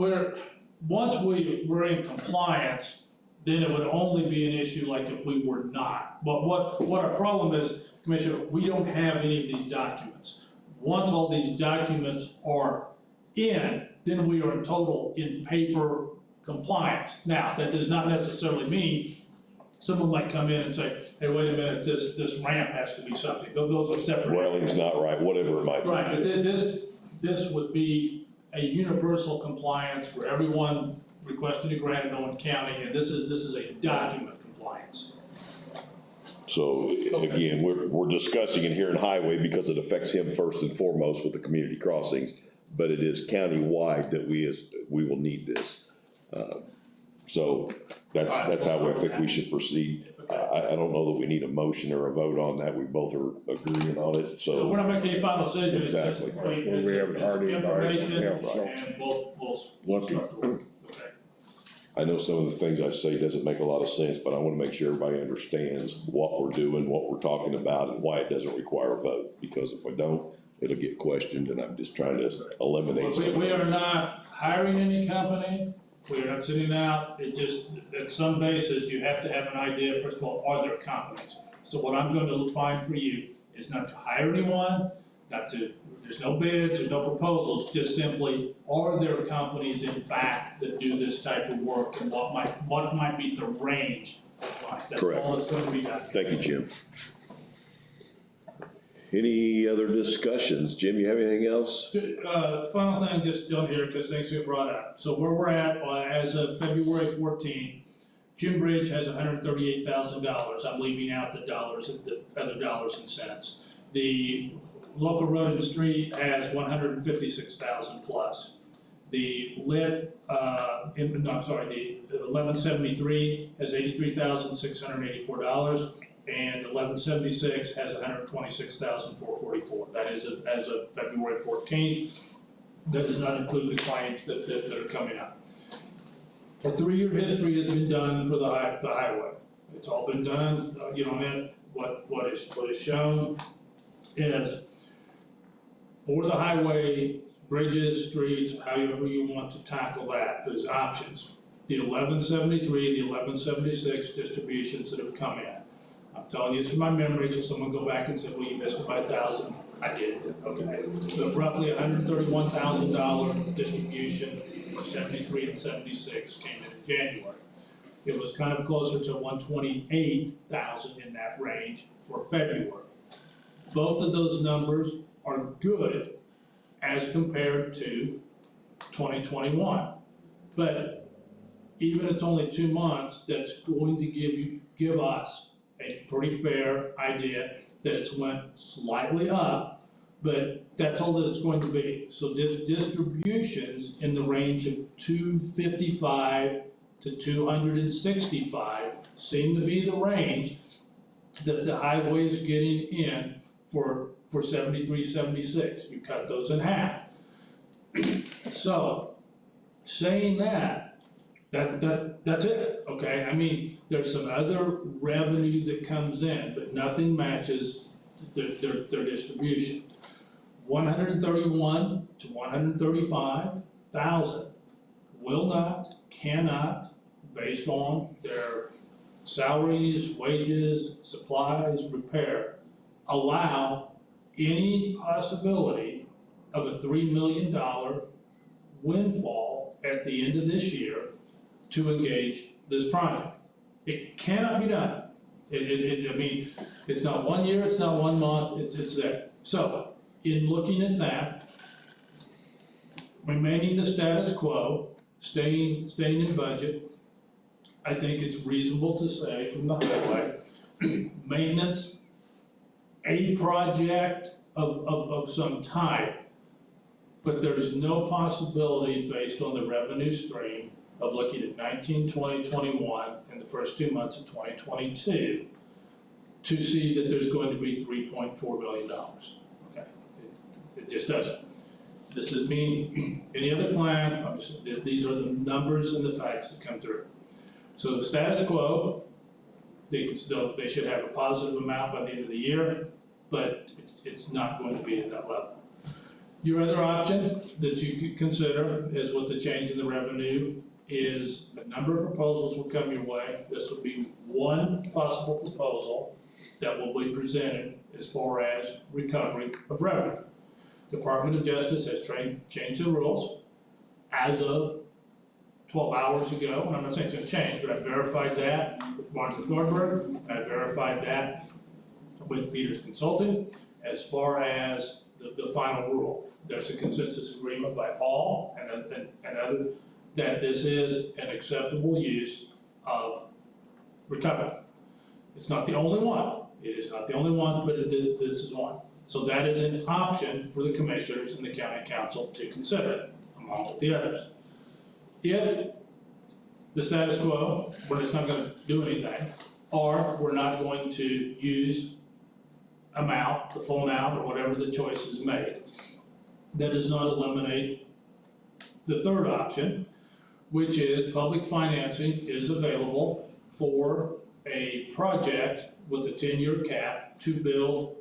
once we're in compliance, then it would only be an issue like if we were not. But what our problem is, Commissioner, we don't have any of these documents. Once all these documents are in, then we are in total in paper compliance. Now, that does not necessarily mean someone might come in and say, hey, wait a minute, this ramp has to be something. Those are separate. Railing's not right, whatever it might be. Right, but this would be a universal compliance for everyone requesting a grant in Owen County, and this is a document compliance. So again, we're discussing it here in highway because it affects him first and foremost with the community crossings, but it is county-wide that we will need this. So that's how I think we should proceed. I don't know that we need a motion or a vote on that. We both are agreeing on it, so. We're not making any final decision, it's just, Exactly. it's We haven't already information, invited them, and we'll Lucky. start the work. Okay. I know some of the things I say doesn't make a lot of sense, but I want to make sure everybody understands what we're doing, what we're talking about, and why it doesn't require a vote. Because if we don't, it'll get questioned, and I'm just trying to eliminate some. We are not hiring any company, we are not sitting out, it just, at some basis, you have to have an idea, first of all, are there companies? So what I'm going to find for you is not to hire anyone, there's no bids, there's no proposals, just simply, are there companies in fact that do this type of work, and what might be the range of price? That's Correct. all that's going to be done. Thank you, Jim. Any other discussions? Jim, you have anything else? Final thing, just on here, because things get brought up. So where we're at, as of February 14, Jim Bridge has $138,000. I'm leaving out the dollars, the other dollars and cents. The local road and street has 156,000 plus. The lit, the 1173 has $83,684, and 1176 has 126,444. That is as of February 14th. That does not include the claims that are coming up. A 3-year history has been done for the highway. It's all been done, what is shown is for the highway, bridges, streets, however you want to tackle that, there's options. The 1173, the 1176 distributions that have come in. I'm telling you this from my memory, so someone go back and say, well, you missed it by 1,000. I did, okay. But roughly $131,000 distribution for 73 and 76 came in January. It was kind of closer to 128,000 in that range for February. Both of those numbers are good as compared to 2021. But even it's only 2 months, that's going to give us a pretty fair idea that it's went slightly up, but that's all that it's going to be. So distributions in the range of 255 to 265 seem to be the range that the highway is getting in for 73, 76. You cut those in half. So, saying that's it, okay? I mean, there's some other revenue that comes in, but nothing matches their distribution. 131 to 135,000 will not, cannot, based on their salaries, wages, supplies, repair, allow any possibility of a $3 million windfall at the end of this year to engage this project. It cannot be done. I mean, it's not 1 year, it's not 1 month, it's there. So, in looking at that, remaining the status quo, staying in budget, I think it's reasonable to say from the highway, maintenance, a project of some type, but there's no possibility based on the revenue stream of looking at 19, 20, 21, and the first 2 months of 2022 to see that there's going to be $3.4 billion. Okay, it just doesn't. This is mean any other plan. These are the numbers and the facts that come through. So the status quo, they should have a positive amount by the end of the year, but it's not going to be at that level. Your other option that you could consider is with the change in the revenue is a number of proposals will come your way. This would be one possible proposal that will be presented as far as recovery of revenue. Department of Justice has changed the rules as of 12 hours ago, and I'm not saying it's going to change, but I verified that with Martin Thornburg, and I verified that with Peters Consulting as far as the final rule. There's a consensus agreement by all and other that this is an acceptable use of recovery. It's not the only one. It is not the only one, but this is one. So that is an option for the commissioners and the county council to consider, along with the others. If the status quo, where it's not going to do anything, or we're not going to use the full amount, or whatever the choice is made, that does not eliminate the third option, which is public financing is available for a project with a 10-year cap to build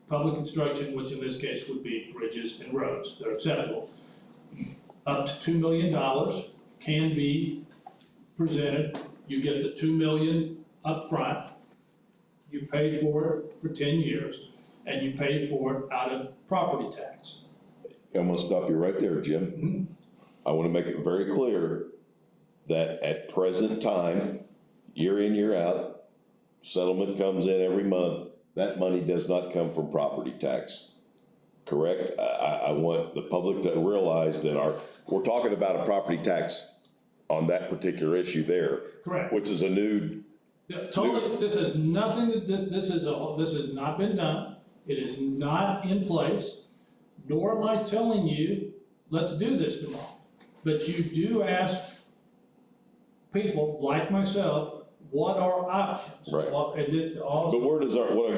public construction, which in this case would be bridges and roads. They're acceptable. Up to $2 million can be presented. You get the $2 million up front. You pay for it for 10 years, and you pay for it out of property tax. I'm gonna stop you right there, Jim. Mm-hmm. I wanna make it very clear that at present time, year in, year out, settlement comes in every month, that money does not come from property tax, correct? I want the public to realize that we're talking about a property tax on that particular issue there. Correct. Which is a new. Yeah, totally, this has nothing, this has not been done. It is not in place, nor am I telling you, let's do this tomorrow. But you do ask people like myself, what are options? Right. And it also. But where does what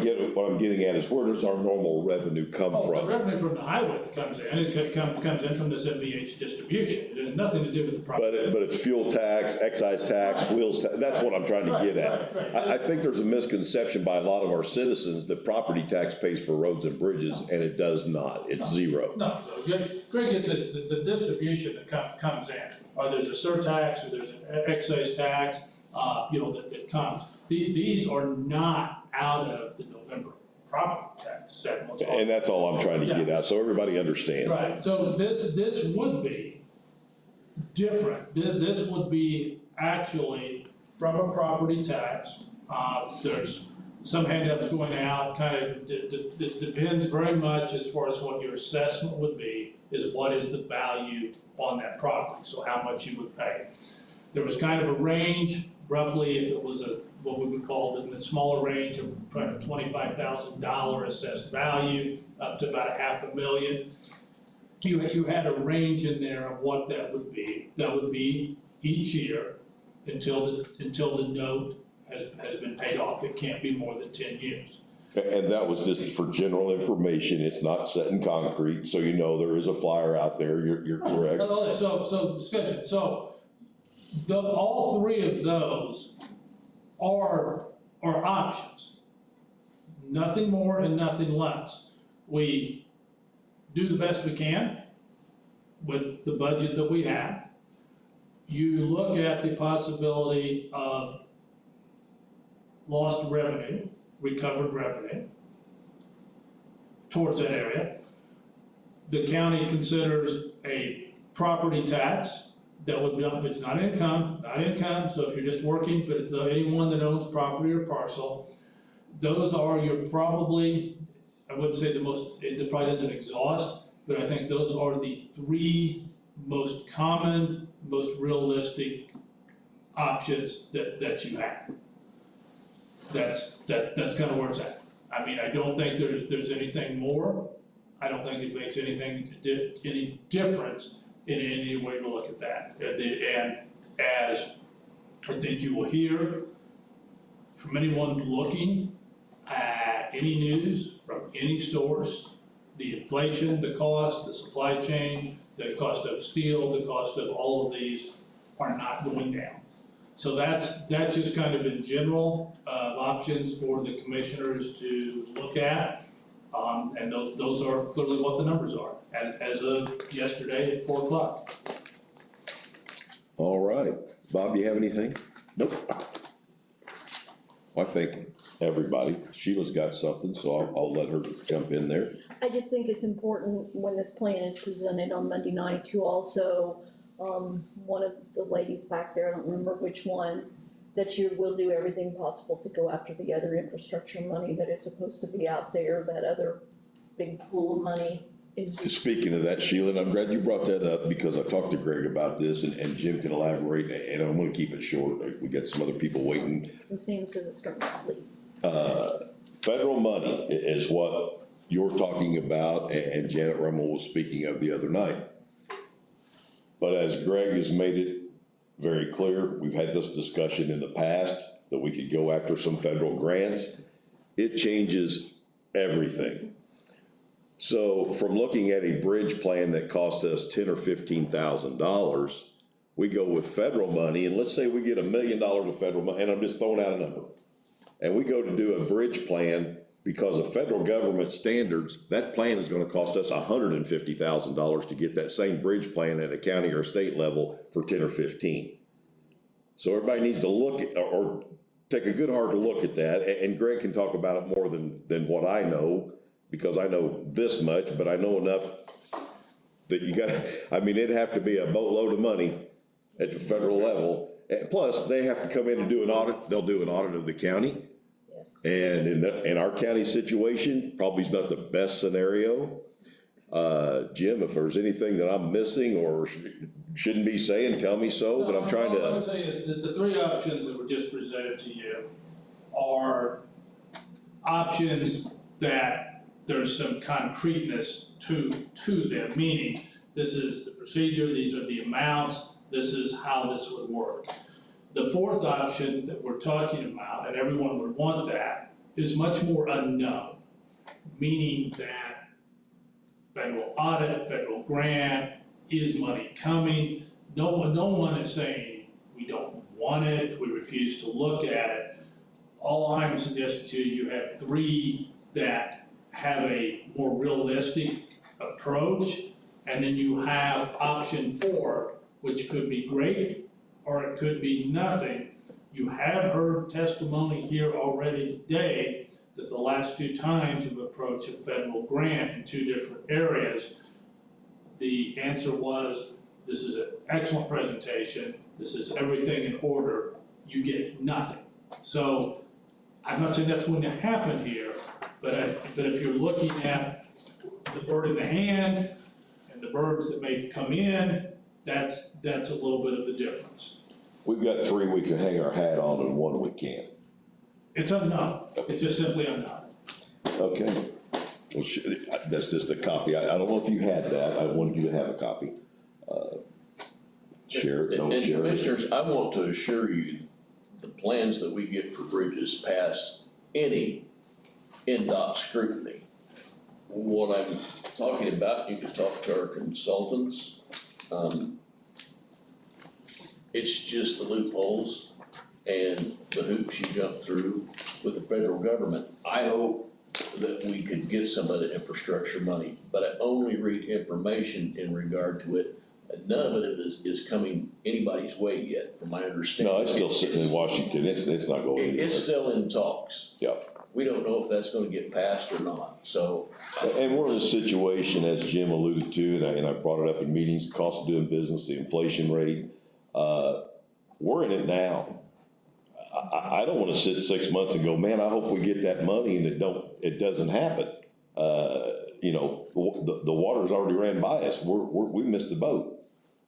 I'm getting at is where does our normal revenue come Oh, the from? revenue from the highway that comes in, it comes in from this MVH distribution, it has nothing to do with the property. But it's fuel tax, excise tax, wheels tax, that's what I'm trying to get at. Right. I think there's a misconception by a lot of our citizens that property tax pays for roads and bridges, and it does not, it's zero. No, Greg gets it, the distribution that comes in, or there's a surtax, or there's an excise tax, that comes. These are not out of the November property tax settlement. And that's all I'm trying to get at, so everybody understands. Right, so this would be different. This would be actually from a property tax. There's some handouts going out, kind of, it depends very much as far as what your assessment would be, is what is the value on that property, so how much you would pay. There was kind of a range, roughly, if it was what we would call in the smaller range of kind of $25,000 assessed value, up to about $500,000. You had a range in there of what that would be. That would be each year until the note has been paid off. It can't be more than 10 years. And that was just for general information, it's not set in concrete, so you know there is a flyer out there, you're correct. So discussion, all three of those are options. Nothing more and nothing less. We do the best we can with the budget that we have. You look at the possibility of lost revenue, recovered revenue towards that area. The county considers a property tax that would be, it's not income, so if you're just working, but it's anyone that owns property or parcel, those are your probably, I wouldn't say it probably doesn't exhaust, but I think those are the three most common, most realistic options that you have. That's kind of where it's at. I mean, I don't think there's anything more. I don't think it makes any difference in any way to look at that. And as I think you will hear from anyone looking at any news from any source, the inflation, the cost, the supply chain, the cost of steel, the cost of all of these are not going down. So that's just kind of in general options for the commissioners to look at. And those are clearly what the numbers are as of yesterday at 4 o'clock. All right, Bob, you have anything? Nope. I think everybody, Sheila's got something, so I'll let her jump in there. I just think it's important when this plan is presented on Monday night to also, one of the ladies back there, I don't remember which one, that you will do everything possible to go after the other infrastructure money that is supposed to be out there, that other big pool of money. Speaking of that, Sheila, and I'm glad you brought that up because I talked to Greg about this and Jim can elaborate, and I'm gonna keep it short. We got some other people waiting. It seems as it's starting to sleep. Federal money is what you're talking about and Janet Rummel was speaking of the other night. But as Greg has made it very clear, we've had this discussion in the past that we could go after some federal grants. It changes everything. So from looking at a bridge plan that cost us $10,000 or $15,000, we go with federal money, and let's say we get $1 million of federal money, and I'm just throwing out a number. And we go to do a bridge plan because of federal government standards, that plan is gonna cost us $150,000 to get that same bridge plan at a county or state level for 10 or 15. So everybody needs to look at, or take a good hard look at that, and Greg can talk about it more than what I know, because I know this much, but I know enough that you gotta, I mean, it'd have to be a boatload of money at the federal level. And plus, they have to come in and do an audit, they'll do an audit of the county. Yes. And in our county situation, probably is not the best scenario. Jim, if there's anything that I'm missing or shouldn't be saying, tell me so, but I'm trying All I'm to. saying is that the three options that were just presented to you are options that there's some concreteness to them, meaning this is the procedure, these are the amounts, this is how this would work. The fourth option that we're talking about, and everyone would want that, is much more unknown, meaning that federal audit, federal grant, is money coming? No one is saying we don't want it, we refuse to look at it. All I'm suggesting to you, you have three that have a more realistic approach, and then you have option 4, which could be great, or it could be nothing. You have heard testimony here already today that the last 2 times you've approached a federal grant in 2 different areas, the answer was, this is an excellent presentation, this is everything in order, you get nothing. So I'm not saying that's going to happen here, but if you're looking at the bird in the hand and the birds that may come in, that's a little bit of the difference. We've got 3 we can hang our hat on and 1 we can't. It's unknown, it's just simply unknown. Okay. Well, that's just a copy. I don't know if you had that. I wanted you to have a copy. Share it, don't And share it. Commissioners, I want to assure you, the plans that we get for bridges pass any NDOT scrutiny. What I'm talking about, you can talk to our consultants. It's just the loopholes and the hoops you jump through with the federal government. I hope that we could get some of the infrastructure money, but I only read information in regard to it. And none of it is coming anybody's way yet, from my understanding. No, it's still sitting in Washington. It's not going anywhere. It's still in talks. Yeah. We don't know if that's gonna get passed or not, so. And we're in a situation, as Jim alluded to, and I brought it up in meetings, the cost of doing business, the inflation rate. We're in it now. I don't wanna sit 6 months and go, man, I hope we get that money, and it doesn't happen. You know, the water's already ran by us. We missed the boat.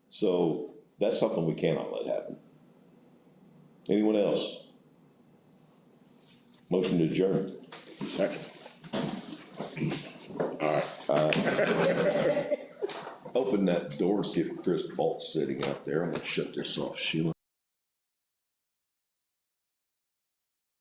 So that's something we cannot let happen. Anyone else? Motion to adjourn. Second. All right. Open that door and see if Chris Bolt's sitting out there. I'm gonna shut this off, Sheila.